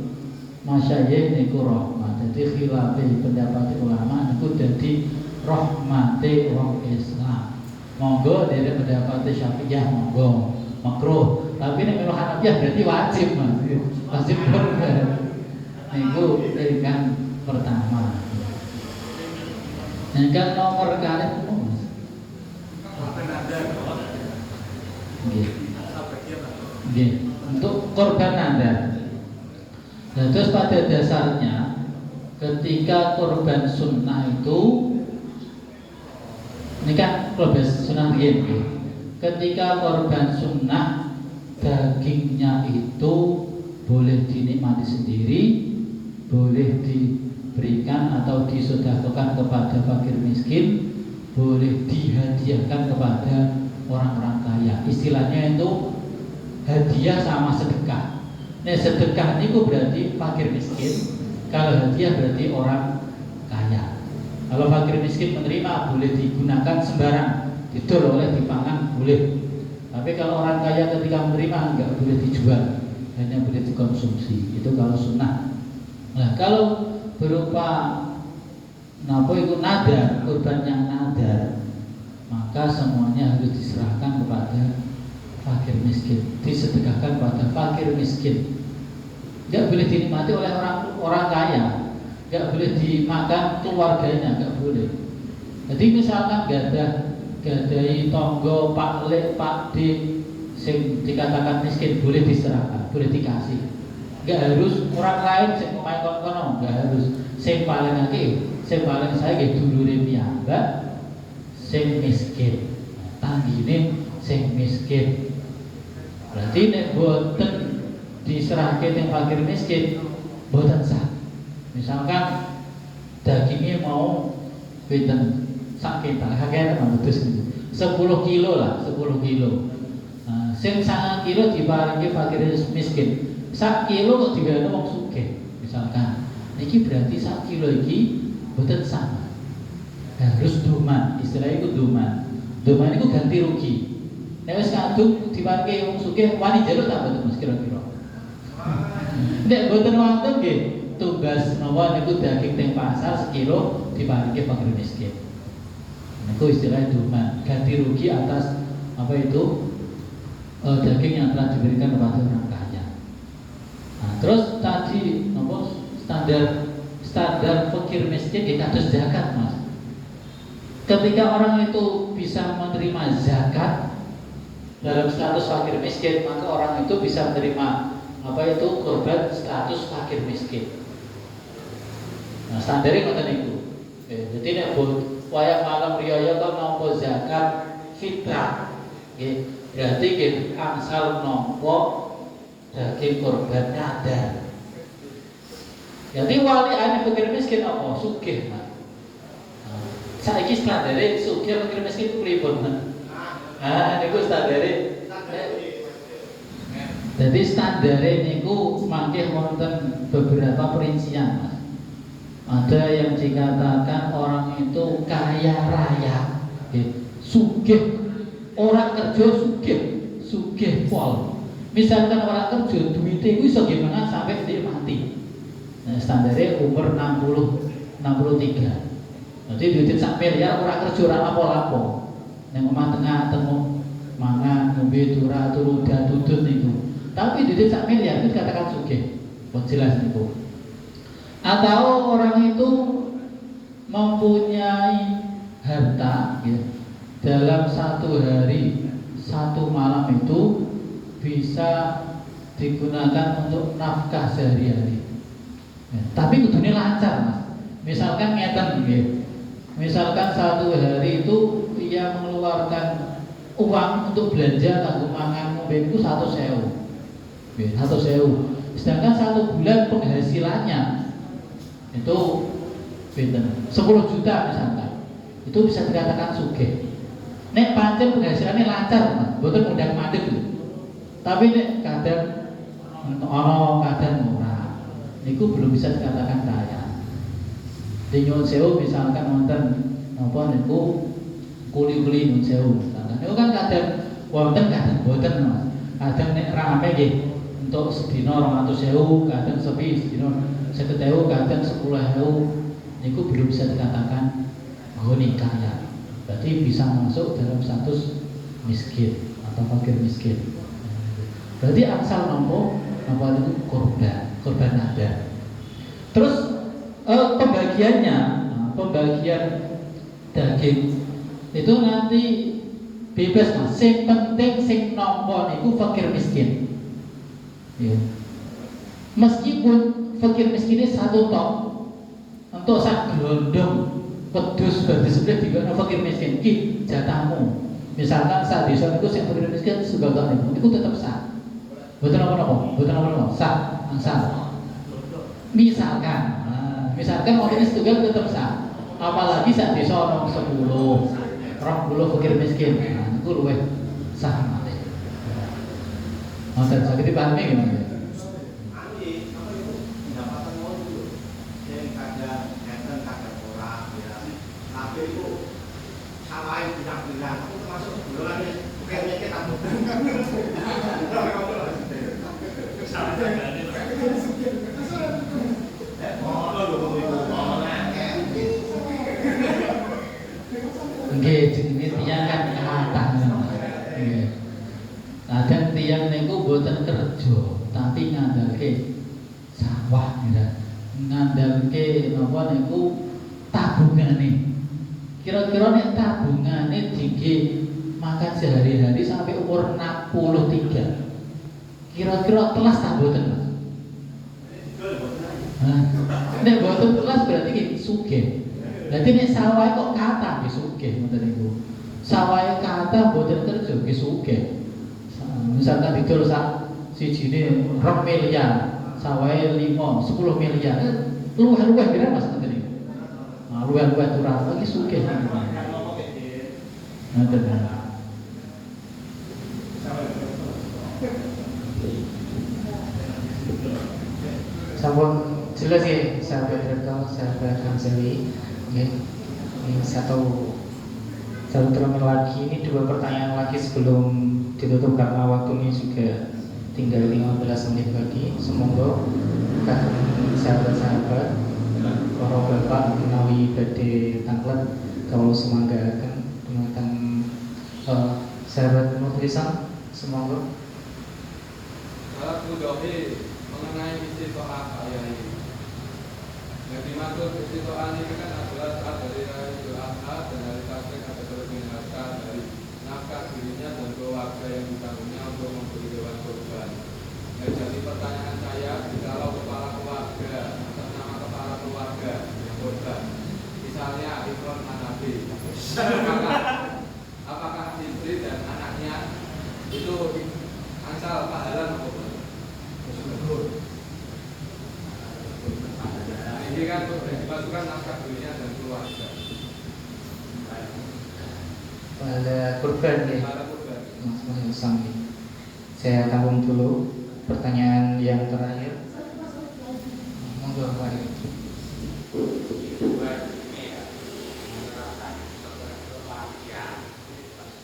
masyayikh niku rahmat. Jadi khilaf pendapat ulama niku dadi rahmate wong Islam. Monggo dari pendapat Syafi'iyah monggo makruh. Tapi nek melu Hanafiyah berarti wajib Mas. Wajib korban. Niku ingkang pertama. Ingkang nomor kali Mas. Nggih. Untuk korban Anda. Nah, terus pada dasarnya ketika korban sunnah itu, ini kan korban sunnah begini. Ketika korban sunnah, dagingnya itu boleh dinikmati sendiri, boleh diberikan atau disedekahkan kepada fakir miskin, boleh dihadiahkan kepada orang-orang kaya. Istilahnya itu hadiah sama sedekah. Nah, sedekah itu berarti fakir miskin, kalau hadiah berarti orang Kalau fakir miskin menerima boleh digunakan sembarang, didol oleh dipangan boleh. Tapi kalau orang kaya ketika menerima enggak boleh dijual, hanya boleh dikonsumsi. Itu kalau sunnah. Nah kalau berupa itu nadar, kurban yang nadar, maka semuanya harus diserahkan kepada fakir miskin, disedekahkan pada fakir miskin. Enggak boleh dinikmati oleh orang kaya, enggak boleh dimakan keluarganya, enggak boleh. Jadi misalkan gadai tonggo Pak Le, Pak D sing dikatakan miskin boleh diserahkan, boleh dikasih. Enggak harus orang lain sing main kono, enggak harus. Sing paling akeh, sing paling saiki dulure piyambak sing miskin. Tanggine sing miskin. Berarti nek boten diserahke teng fakir miskin boten sah. Misalkan dagingnya mau pinten sak kintal, hakene mboten 10 kilo lah, 10 kilo. Nah, sing 9 kilo diparingi fakir miskin. 1 kilo kok dibayar wong sugih. Misalkan iki berarti 1 kilo iki boten sama. Harus duman, istilahnya itu duman. Duman itu ganti rugi. Nek wis kadung diparingi wong sugih wani njaluk tak boten Mas kira-kira. Nek boten wonten nggih, tugas napa niku daging teng pasar sekilo diparingi fakir miskin. Niku istilahnya duman, ganti rugi atas apa itu daging yang telah diberikan kepada orang kaya. Nah, terus tadi napa standar fakir miskin di kados zakat, Mas. Ketika orang itu bisa menerima zakat dalam status fakir miskin, maka orang itu bisa menerima apa itu kurban status fakir miskin. Nah, standarnya ngoten niku. Jadi nek wayah malam riyaya kok nampa zakat fitrah. Nggih, berarti nggih angsal nampa daging kurban nadar. Jadi wali ane fakir miskin apa? Sugih, Mas. Saiki standare sugih fakir miskin ku pripun, Mas? Niku standare. Jadi standare niku mangke wonten beberapa perincian, Mas. Ada yang dikatakan orang itu kaya raya, sugih, orang kerja sugih pol. Misalkan orang kerja duitnya itu bisa gimana sampai dia mati. Nah, standarnya umur 63. Jadi duitnya sak miliar orang kerja ora apa-apa. Yang omah tengah temu mangan ngombe turu tutut niku. Tapi duitnya sak miliar itu dikatakan sugih. Pun jelas niku. Atau orang itu mempunyai harta ya, dalam satu hari, satu malam itu bisa digunakan untuk nafkah sehari-hari ya, tapi kudune lancar, Mas. Misalkan ngeten ya, misalkan satu hari itu ia mengeluarkan uang untuk belanja kanggo mangan ngombe itu 100.000 ya, 100.000. Sedangkan satu bulan penghasilannya itu 10 juta misalkan, itu bisa dikatakan sugih. Nek pancen penghasilannya lancar, Mas, mboten mudah mandeg lho. Tapi nek kadang ono kadang ora, niku belum bisa dikatakan kaya. Di nyuwun sewu misalkan wonten napa niku kuli-kuli nyuwun sewu misalkan. Niku kan kadang wonten kadang mboten, Mas. Kadang nek rame nggih untuk sedina 200.000, kadang sepi sedina 50.000, kadang 10.000, niku belum bisa dikatakan goni kaya. Berarti bisa masuk dalam status miskin atau fakir miskin. Berarti angsal nampa itu kurban nadar. Terus pembagiannya, pembagian daging itu nanti bebas, Mas. Sing penting sing nampa niku fakir miskin. Ya. Meskipun fakir miskinnya 1 ton untuk sak glondong wedhus bar disembelih digono fakir miskin ki jatahmu. Misalkan sak desa niku sing fakir miskin sebagane niku tetep sah. Mboten apa-apa, mboten apa-apa, sah, angsal. Misalkan, misalkan wong ini setunggal tetep sah. Apalagi sak desa ono 10, 20 fakir miskin. Nah, niku luwih sah malih. Mboten saged dipahami gimana? Nggih, jenenge tiyang kan kathah. Nggih. Kadang tiyang niku mboten kerja, tapi ngandalke sawah ya. Ngandalke napa niku tabungane. Kira-kira nek tabungane dingge makan sehari-hari sampai umur 63. Kira-kira telas ta mboten, Mas? Nek mboten telas berarti nggih sugih. Berarti nek sawah kok kathah nggih sugih ngoten niku. Sawah kathah mboten kerja nggih sugih. Misalkan didol sak sijine 2 miliar, sawahe 5, 10 miliar. Luwih-luwih kira Mas ngoten niku. Nah, luwih-luwih turah iki sugih niku. Ngoten. Sampun jelas ya sahabat Rektor, sahabat Hamzali. Ini satu terus lagi, ini 2 pertanyaan lagi sebelum ditutup karena waktunya juga tinggal 15 menit lagi. Semoga kan sahabat-sahabat para bapak menawi badhe tanglet kalau semangga akan dumateng sahabat nutrisan semoga. Kalau kudohi mengenai istiqoah saya ini, yang dimaksud istiqoah ini kan adalah saat dari Idul Adha dan hari Tasyrik ada terminalkan dari nafkah dirinya dan keluarga yang ditanggungnya untuk memberi hewan kurban. Jadi pertanyaan saya, kalau kepala keluarga atas nama kepala keluarga yang kurban, misalnya Imron Manabi, apakah istri dan anaknya itu angsal pahala atau bukan? Ini kan dimasukkan nafkah dirinya dan keluarga. Pada kurban ya. Pada kurban. Mas Sami. Saya tanggung dulu pertanyaan yang terakhir. Monggo Pak.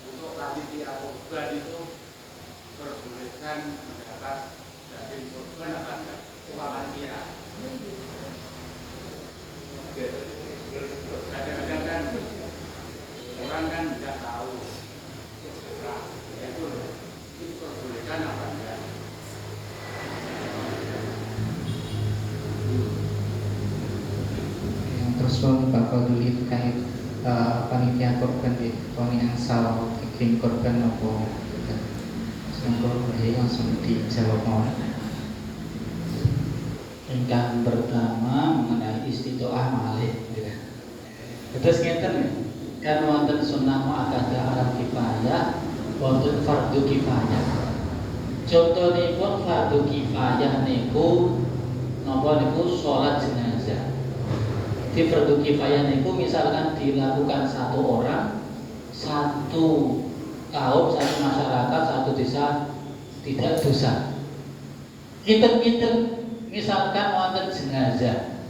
Untuk panitia kurban itu perbolehkan mendapat daging kurban apa enggak? Panitia. Kadang-kadang kan orang kan tidak tahu itu diperbolehkan apa enggak. Yang terus Pak Fadli terkait panitia korban di Tony Angsal bikin korban apa semoga langsung dijawab mohon. Ingkang pertama mengenai istiqoah malih ya. Terus ngeten kan wonten sunnah muakkadah al kifayah, wonten fardu kifayah. Contonipun fardu kifayah niku napa niku salat jenazah. Di fardu kifayah niku misalkan dilakukan 1 orang, 1 kaum, 1 masyarakat, 1 desa tidak dosa. Inten-inten misalkan wonten jenazah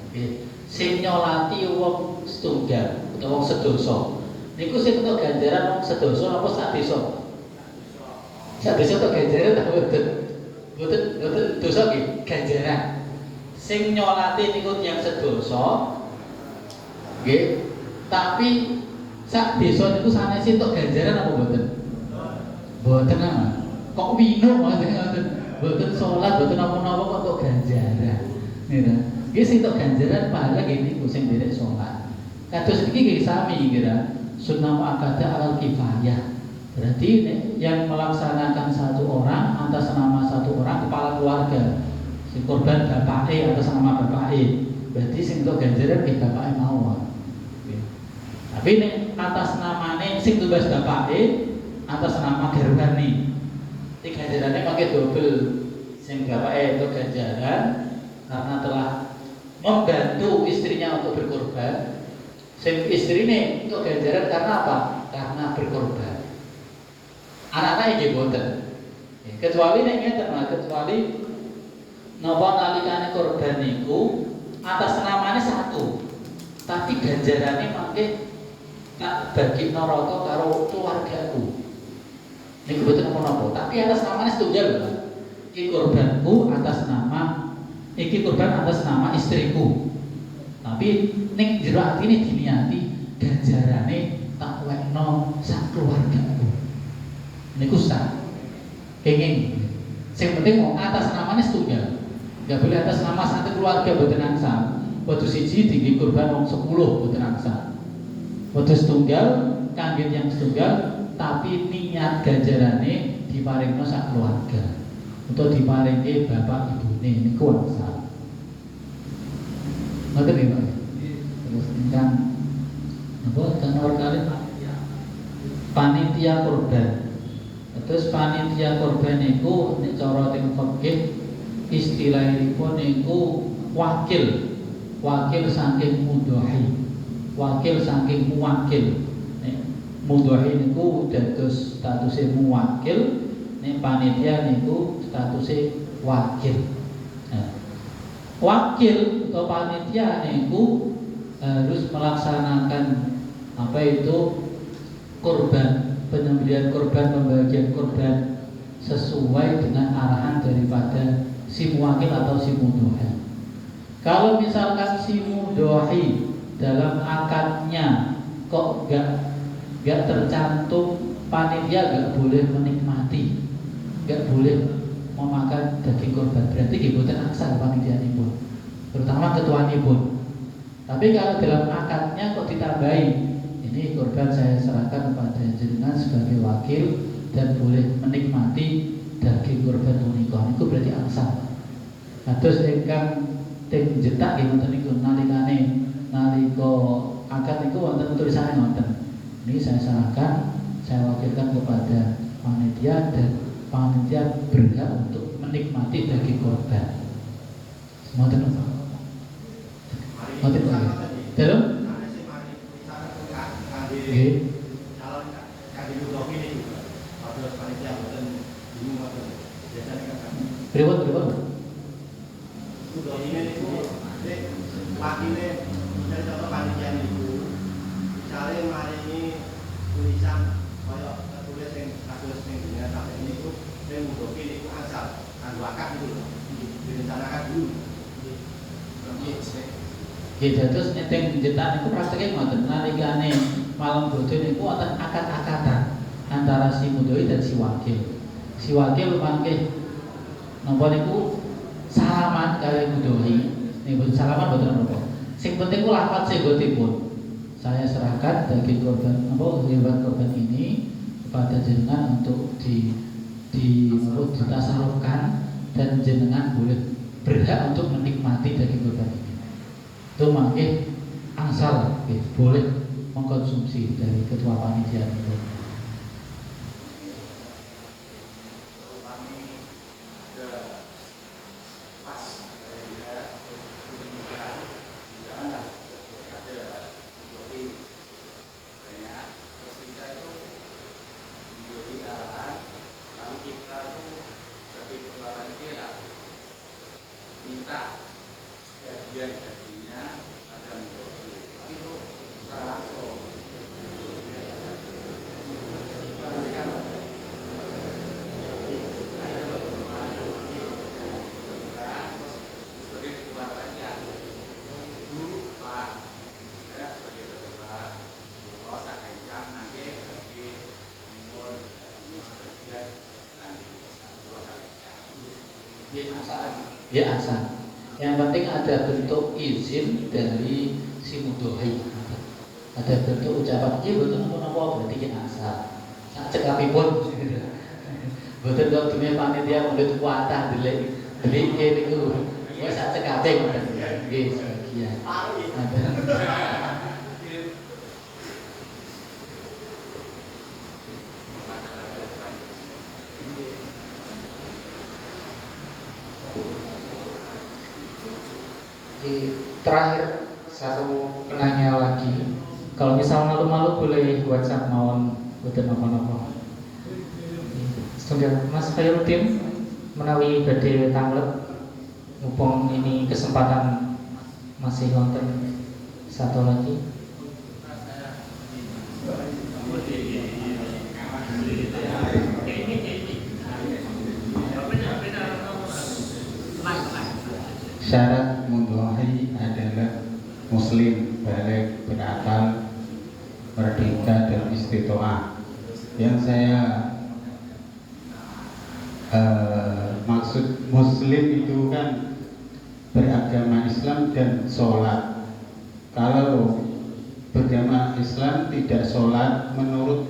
sing nyolati wong setunggal utawa wong sedoso niku sing entuk ganjaran wong sedoso apa sak desa? Sak desa entuk ganjaran ta mboten? Mboten dosa nggih, ganjaran. Sing nyolati niku tiyang sedoso nggih, tapi sak desa niku sanes entuk ganjaran apa mboten? Mboten ama. Kok wino ngoten. Boten sholat, boten napa-napa kok untuk ganjaran. Nggih. Nggih sing untuk ganjaran pahala nggih niku sing nderek sholat. Kados iki nggih sami kira sunnah muakkadah alal kifayah. Berarti yang melaksanakan 1 orang atas nama 1 orang kepala keluarga. Si korban bapake atas nama bapake. Berarti sing untuk ganjaran nggih bapake mawon. Tapi nek atas namane sing tugas bapake atas nama garwane. Ini ganjarannya pakai double. Sing bapaknya itu ganjaran karena telah membantu istrinya untuk berkorban. Sing istrine untuk ganjaran karena apa? Karena berkorban. Anak-anaknya nggih boten. Kecuali nek ngeten, kecuali napa nalikane korban niku atas namanya 1. Tapi ganjarannya mangke tak bagi neraka karo keluargaku. Ini kebetulan apa-apa, tapi atas namanya setunggal lho. Iki kurbanku atas nama, iki kurban atas nama istriku. Tapi ning jero atine diniati ganjarane tak wekno sak keluargaku. Niku sah. Kenging. Sing penting mau atas namanya setunggal. Enggak boleh atas nama satu keluarga boten angsal. Waktu siji tinggi kurban wong 10 boten angsal. Waktu setunggal kangge yang setunggal tapi niat ganjarane diparingno sak keluarga. Untuk diparingi bapak ibune niku angsal. Ngoten nggih Pak. Terus ingkang napa kan nomor kali panitia kurban. Terus panitia kurban niku nek cara teng fikih istilahipun niku wakil saking mudhahi. Wakil saking muwakil. Nek mudhahi niku dados statuse muwakil, nek panitia niku statuse wakil. Nah, wakil atau panitia niku harus melaksanakan apa itu kurban, penyembelihan kurban, pembagian kurban sesuai dengan arahan daripada si muwakil atau si mudhahi. Kalau misalkan si mudhahi dalam akadnya kok gak tercantum panitia gak boleh menikmati, gak boleh memakan daging kurban, berarti boten angsal panitianipun, terutama ketuanipun. Tapi kalau dalam akadnya kok ditambahi, ini kurban saya serahkan kepada jenengan sebagai wakil dan boleh menikmati daging kurban punika, niku berarti angsal. Terus ingkang ting jetak nggih wonten niku nalikane nalika akad niku wonten tulisane ngoten. Ini saya serahkan, saya wakilkan kepada panitia dan panitia berhak untuk menikmati daging kurban. Ngoten apa? Ngoten Pak. Terus? Nggih. Calon kangge mudhofi niku padha panitia boten bingung ngoten. Biasane kan Pripun? mudhofi niku nek wakile nek contoh panitia niku misale maringi tulisan kaya tulis sing kados sing jenengan sampeyan niku nek mudhofi niku asal kanggo akad niku direncanakan dulu. Terus neteng jetak niku prakteke ngoten, nalikane malam bodho niku wonten akad-akadan antara si mudhoi dan si wakil. Si wakil mangke napa niku salaman kali mudhoi. Niku salaman boten napa. Sing penting ku lafaz segotipun. Saya serahkan daging korban hewan korban ini kepada jenengan untuk ditasarufkan dan jenengan boleh berhak untuk menikmati daging korban ini. Itu mangke angsal boleh mengkonsumsi dari ketua panitia itu. Ya asal. Yang penting ada bentuk izin dari si mudhoi. Ada bentuk ucapan iki mboten napa-napa berarti ya asal. Sak cekapipun. Mboten kok dene panitia mulut kuatah delik niku. Wis sak cekape ngoten. Nggih, sebagian. Terakhir satu penanya lagi, kalau misal malu-malu boleh WhatsApp mawon boten napa-napa. Setunggal Mas Khairuddin menawi badhe tanglet mumpung ini kesempatan masih wonten satu lagi. syarat mudhahi adalah muslim, balik, berakal, merdeka dan istitoah. Yang saya maksud muslim itu kan beragama Islam dan sholat. Kalau beragama Islam tidak sholat, menurut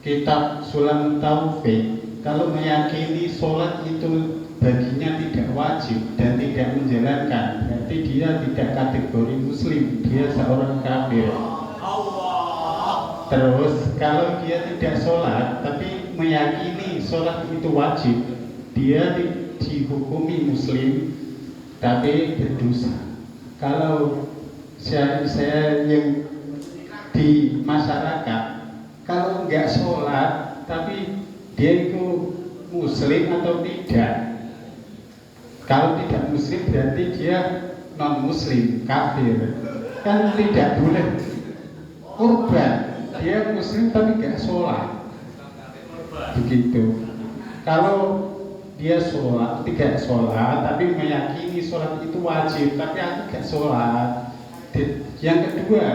kitab Sulam Taufik, kalau meyakini sholat itu baginya tidak wajib dan tidak menjalankan, berarti dia tidak kategori muslim, dia seorang kafir. Terus kalau dia tidak sholat tapi meyakini sholat itu wajib, dia dihukumi muslim tapi berdosa. Kalau saya yang di masyarakat, kalau nggak sholat tapi dia itu muslim atau tidak. Kalau tidak muslim berarti dia non muslim, kafir. Kan tidak boleh kurban. Dia muslim tapi nggak sholat. Begitu. Kalau dia sholat, tidak sholat tapi meyakini sholat itu wajib, tapi aku nggak sholat. Yang kedua,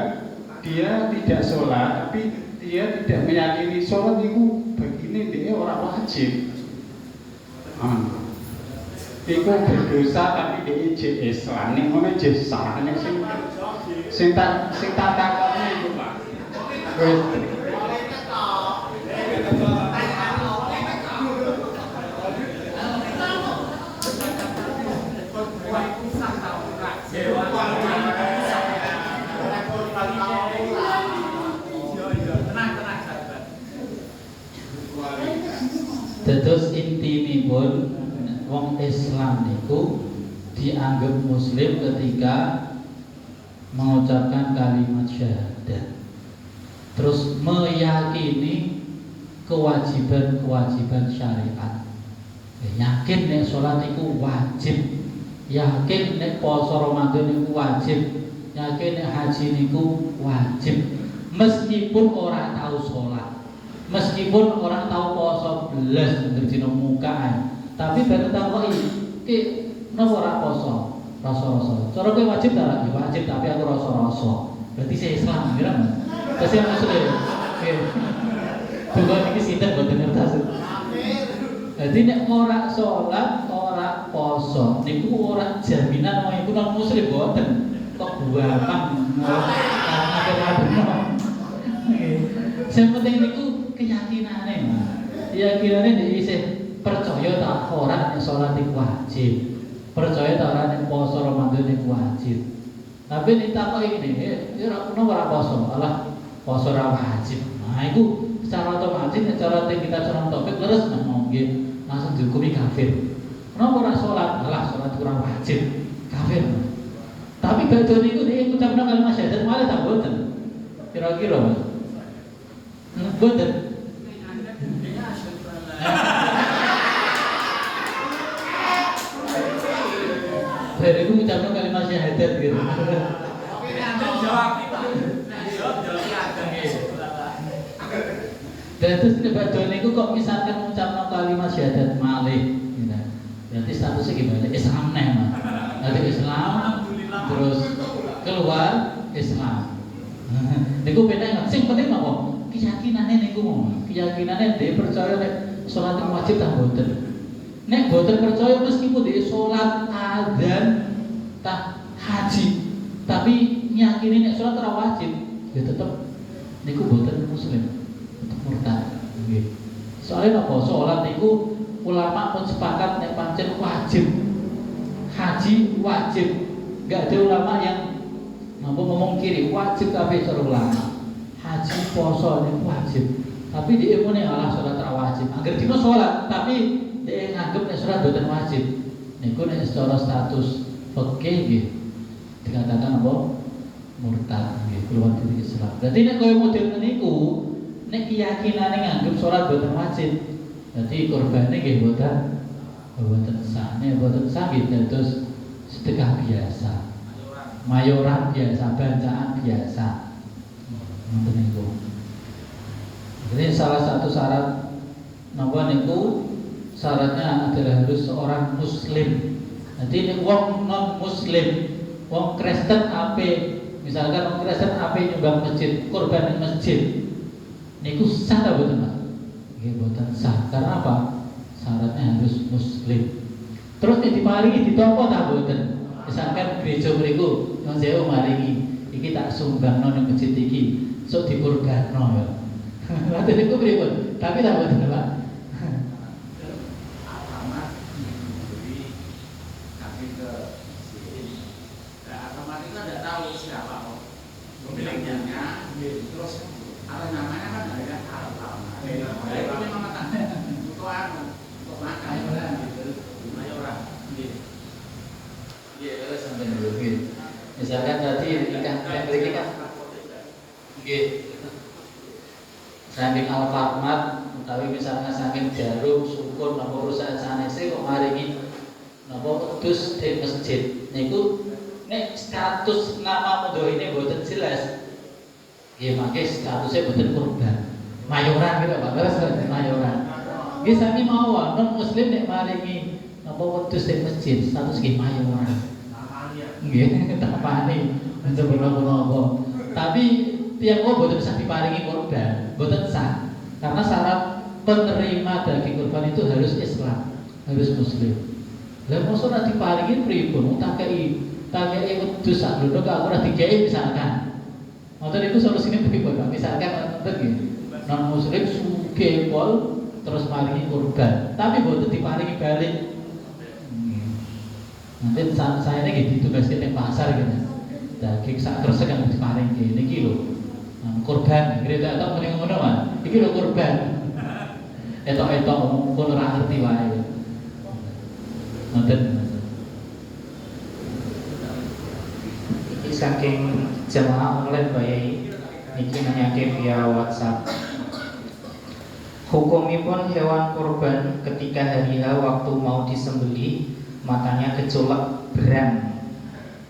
dia tidak sholat tapi dia tidak meyakini sholat itu begini, dia orang wajib. Iku berdosa tapi dia ijek Islam. Ning ngono ijek sah. Ning sing takone iku Pak. Wis. Terus intinipun wong Islam niku dianggap muslim ketika mengucapkan kalimat syahadat, terus meyakini kewajiban-kewajiban syariat. Yakin nek sholat itu wajib, yakin nek poso Ramadan itu wajib, yakin nek haji niku wajib, meskipun orang tahu sholat, meskipun orang tahu poso belas ngerjino mukaan, tapi baru tahu iki napa ora poso, rasa-rasa. Cara kowe wajib ta? Ya wajib, tapi aku rasa-rasa. Berarti saya Islam, kira Mas. Terus yang muslim. Oke. Bukan iki sinten boten ngertos. Jadi nek ora salat, ora poso, niku ora jaminan wong iku non muslim boten. Kok buapan karena bener. Sing penting niku keyakinane, Mas. Keyakinane nek isih percaya tak ora nek salat iku wajib. Percaya tak ora nek poso Ramadan iku wajib. Tapi ditakoki ngene, ya ora poso, alah poso ora wajib. Nah, iku secara otomatis nek cara kita cara topik leres nggih, langsung dihukumi kafir. Kenapa ora salat? Alah salat ora wajib. Kafir. Tapi badhe niku nek ngucapno kalimat syahadat malah tak boten. Kira-kira Mas. Boten. Saya itu mengucapkan kalimat syahadat gitu. Oke, Anda jawab Pak. Jawab Dan terus badhe niku kok misalkan mengucapkan kalimat syahadat malih gitu. Berarti statusnya gimana? Islam neh, Mas. Nanti Islam terus keluar Islam. Niku beda. Sing penting apa? Keyakinane niku mau. Keyakinane dia percaya nek salat wajib ta mboten. Nek boten percaya meskipun dia sholat, adzan, tak haji, tapi nyakini nek sholat ora wajib, ya tetep niku boten muslim, tetep murtad. Soalnya apa? Sholat niku ulama pun sepakat nek pancen wajib, haji wajib, gak ada ulama yang ngomong kiri wajib tapi cara ulama. Haji poso niku wajib, tapi dia muni Allah sholat ora wajib. Angger dina sholat tapi dia nganggep nek sholat boten wajib. Niku nek secara status fikih nggih dikatakan apa? Murtad nggih, keluar dari Islam. Berarti nek koyo model niku nek keyakinane nganggep sholat boten wajib, berarti kurbane nggih boten sah. Nek boten sah nggih terus sedekah biasa. Mayoran biasa, bacaan biasa. Ngoten niku. Jadi salah satu syarat napa niku syaratnya adalah harus seorang muslim Jadi ini wong non muslim, wong Kristen ape, misalkan wong Kristen ape nyumbang masjid, kurban di masjid, niku sah ta boten Mas? Nggih boten sah. Karena apa? Syaratnya harus muslim. Terus nek diparingi ditampa ta boten? Misalkan gereja mriku yang saya maringi, iki tak sumbangno nang masjid iki, sok dikurbanno ya. Lha niku pripun? Tapi ta boten Pak? Terus ada namanya kan ada itu memang makan untuk makan orang Sampai dulu gitu. Misalkan tadi ikan memiliki kan, saking Alfamart, tapi misalnya saking Jarum, Sukun, nomor perusahaan sanese kok maringi nomor wedhus di masjid. Niku nek status nama mudho ini boten jelas. Ya makanya statusnya betul kurban, mayoran gitu Pak, terus mayoran. Nggih sami mawon non muslim nek maringi napa wedhus di masjid status nggih mayoran. Nggih tapani mencoba napa-napa. Tapi tiyang kok boten bisa diparingi kurban, boten sah. Karena syarat penerima daging kurban itu harus Islam, harus muslim. Lah mosok ora diparingi pripun? Tak kei wedhus sak glodok aku ora dikei misalkan. Motor itu solusinya pripun Pak? Misalkan non muslim sugih pol terus maringi kurban, tapi boten diparingi balik. Nanti saya ini ditugaskan di pasar gitu. Daging sak kresek yang diparingi niki lho. Kurban, kira tak muni ngono Mas. Iki lho kurban. Etok-etok kono ora ngerti wae. Ngoten. Saking jemaah online bayai niki nanyake via WhatsApp. Hukumipun hewan kurban ketika hari H waktu mau disembelih matanya kecolak berang.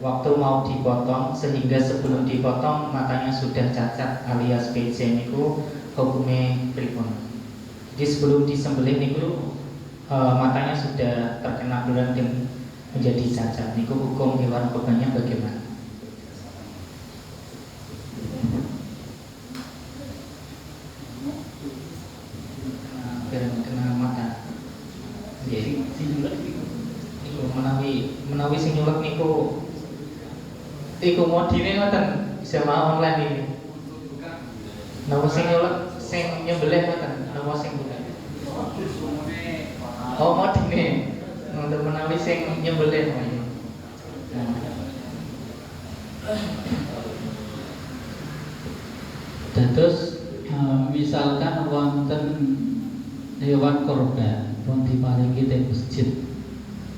Waktu mau dipotong sehingga sebelum dipotong matanya sudah cacat alias PC niku hukumnya pripun? Jadi sebelum disembelih niku matanya sudah terkena berang dan menjadi cacat. Niku hukum hewan kurbannya bagaimana? Kena mata. Jadi niku menawi sing nyulek niku modine ngoten jamaah online ini. Napa sing nyulek sing nyembelih ngoten, napa sing bukan? Oh modine. Ngoten menawi sing nyembelih. Terus misalkan wonten hewan kurban pun diparingi teng masjid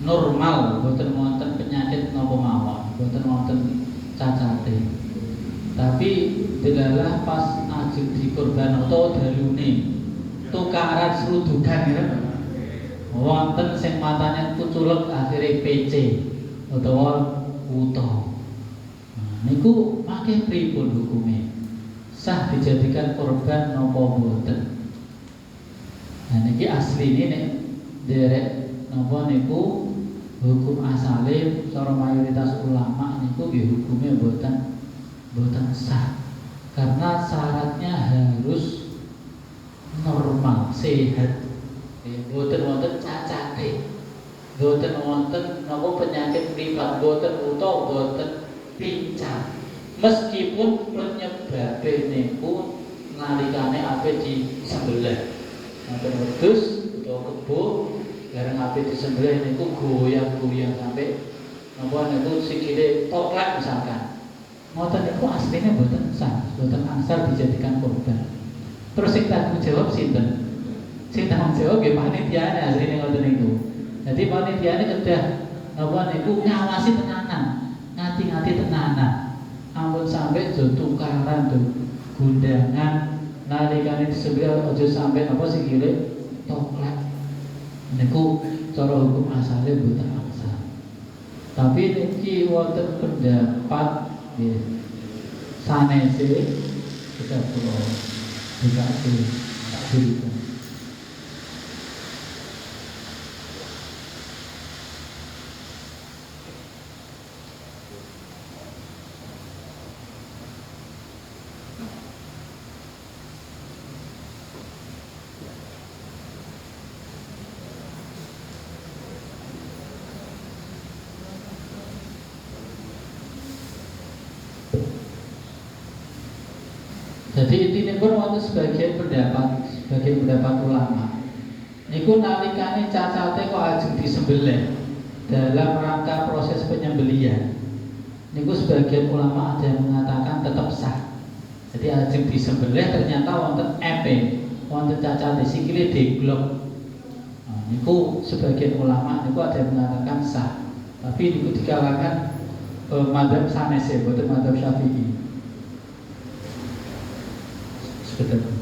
normal, boten wonten penyakit napa mawon, boten wonten cacate. Tapi delalah pas ajeng dikurban atau dalune tukaran serudukan ya. Wonten sing matanya kuculek akhirnya PC utawa utuh. Niku make pripun hukume? Sah dijadikan korban nopo boten. Nah niki asline nek derek nopo niku hukum asale cara mayoritas ulama niku nggih hukume boten sah. Karena syaratnya harus normal, sehat. Boten wonten cacate. Boten wonten nopo penyakit mripat, boten utawa boten pincang. Meskipun penyebabnya niku nalikane ape disembelih, wonten wedhus utawa kebo, bareng ape disembelih niku goyang-goyang sampai napa niku sikile toklek misalkan. Ngoten niku asline boten sah, boten angsal dijadikan korban. Terus sing tanggung jawab sinten? Sing tanggung jawab nggih panitiane asline ngoten niku. Jadi panitiane kedah napa niku ngawasi tenanan, ngati-ngati tenanan. Ampun sampai jo tukaran tuh gundangan nalikane disembelih aja sampai apa sikile toklek. Niku cara hukum asale boten angsal. Tapi niki wonten pendapat nggih sanese kita kula dikake takdir. Jadi intinya pun wonten sebagian pendapat ulama. Niku nalikane cacate kok ajeng disembelih dalam rangka proses penyembelihan. Niku sebagian ulama ada yang mengatakan tetap sah. Jadi ajeng disembelih ternyata wonten wonten cacate sikile deglok. Nah, niku sebagian ulama niku ada yang mengatakan sah. Tapi niku di kalangan madzhab sanese, boten madzhab Syafi'i. Sebentar.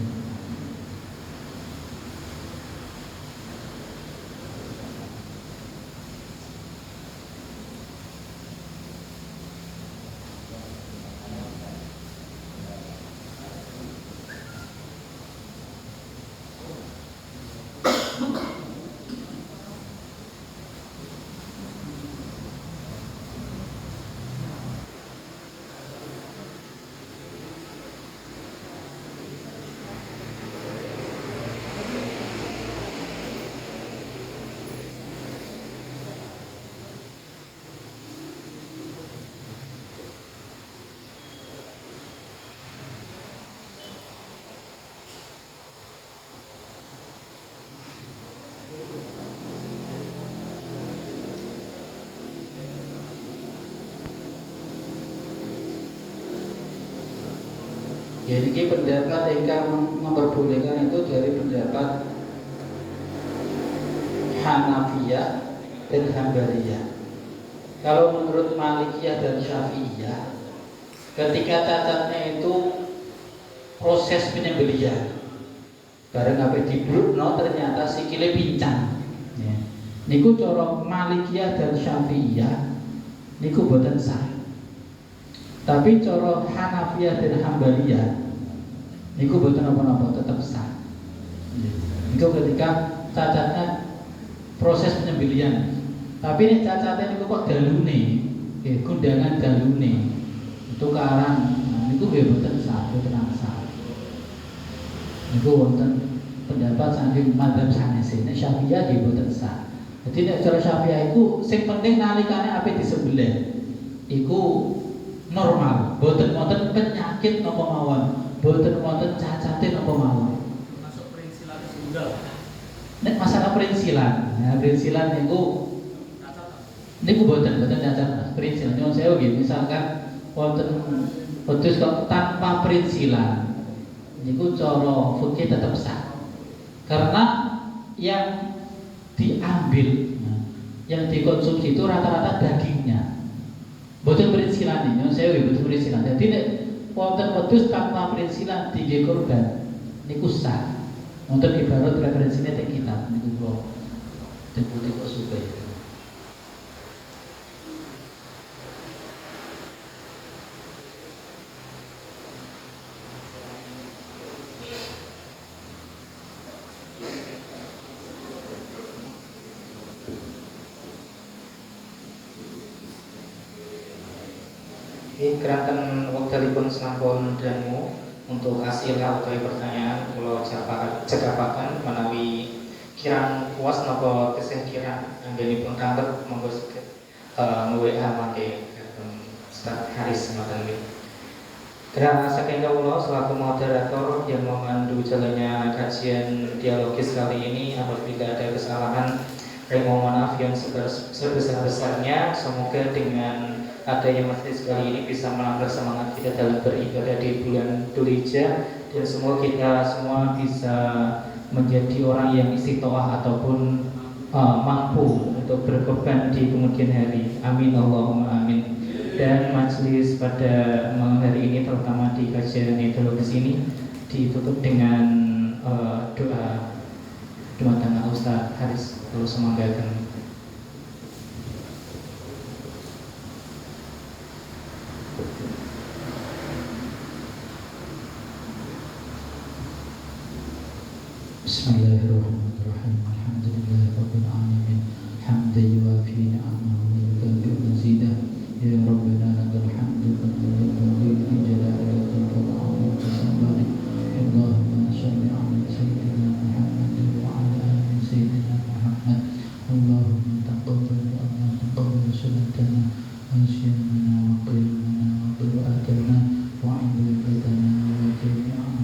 Ya, ini pendapat yang memperbolehkan itu dari pendapat Hanafiyah dan Hambaliyah. Kalau menurut Malikiyah dan Syafi'iyah, ketika cacatnya itu proses penyembelihan, bareng apa dibrukno ternyata sikile pincang. Ya. Niku cara Malikiyah dan Syafi'iyah niku boten sah. Tapi cara Hanafiyah dan Hambaliyah niku boten apa-apa tetap sah. Niku ketika cacatnya proses penyembelihan. Tapi nek cacatnya niku kok dalune, nggih kundangan dalune. Itu karang, niku nggih boten sah, boten sah. Niku wonten pendapat saking madzhab sanese, nek Syafi'iyah nggih boten sah. Jadi nek cara Syafi'iyah iku sing penting nalikane ape disembelih iku normal, boten wonten penyakit napa mawon, boten wonten cacate napa mawon. Masuk perinsilan tunggal. Nek masalah perinsilan, ya perinsilan niku boten cacat perinsilan. Nyuwun sewu nggih, misalkan wonten wedhus kok tanpa perinsilan, niku cara fikih tetap sah. Karena yang diambil, yang dikonsumsi itu rata-rata dagingnya. Boten perinsilan ini, saya boten perinsilan. Jadi nek wonten wedhus tanpa perinsilan tinggi korban niku sah. Wonten ibarat referensinya teng kitab niku kula deputi kok supaya. Keranten wektalipun sampun dangu untuk asilah utawi pertanyaan kula cekapaken menawi kirang puas napa tesih kirang anggenipun kantor monggo nge-WA mangke Ustaz Haris ngoten nggih. Karena saking kawula selaku moderator yang memandu jalannya kajian dialogis kali ini, apabila ada kesalahan mohon maaf yang sebesar-besarnya. Semoga dengan adanya majelis kali ini bisa menambah semangat kita dalam beribadah di bulan Dzulhijjah, dan semoga kita semua bisa menjadi orang yang istiqomah ataupun mampu untuk berkorban di kemudian hari. Amin Allahumma amin. Dan majelis pada malam hari ini, terutama di kajian ideologis ini, ditutup dengan doa tangan Ustaz Haris. Terus semoga Bismillahirrahmanirrahim. Alhamdulillahirabbil alamin. Hamdan yuwafi ni'amahu wa yukafi mazidah. Ya Rabbana lakal hamdu kama yanbaghi li jalali wajhika wa 'azimi sultanik. Allahumma shalli 'ala sayyidina Muhammadin wa 'ala ali sayyidina Muhammad. Allahumma taqabbal wa taqabbal salatana wa siyamana wa qiyamana wa qira'atana wa 'ibadana wa jami'a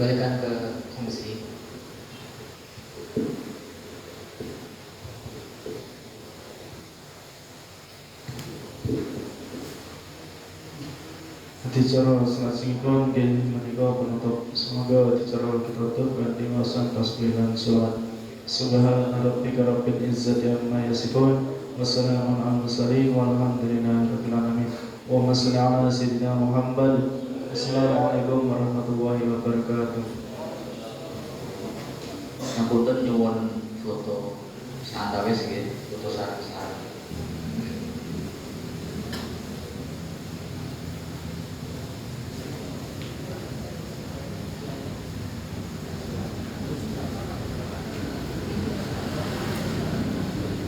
kembalikan ke komisi. Dicara selajengipun nggih menika penutup, semoga dicara kita tutup kanthi masan tasbih lan selawat. Subhana rabbika rabbil izzati amma yasifun wa salamun alal mursalin walhamdulillahi rabbil alamin. Wa salli ala sayyidina Muhammad. Assalamualaikum warahmatullahi wabarakatuh. Ngapunten nyuwun foto santawis nggih, foto sareng-sareng.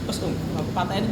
Terus paten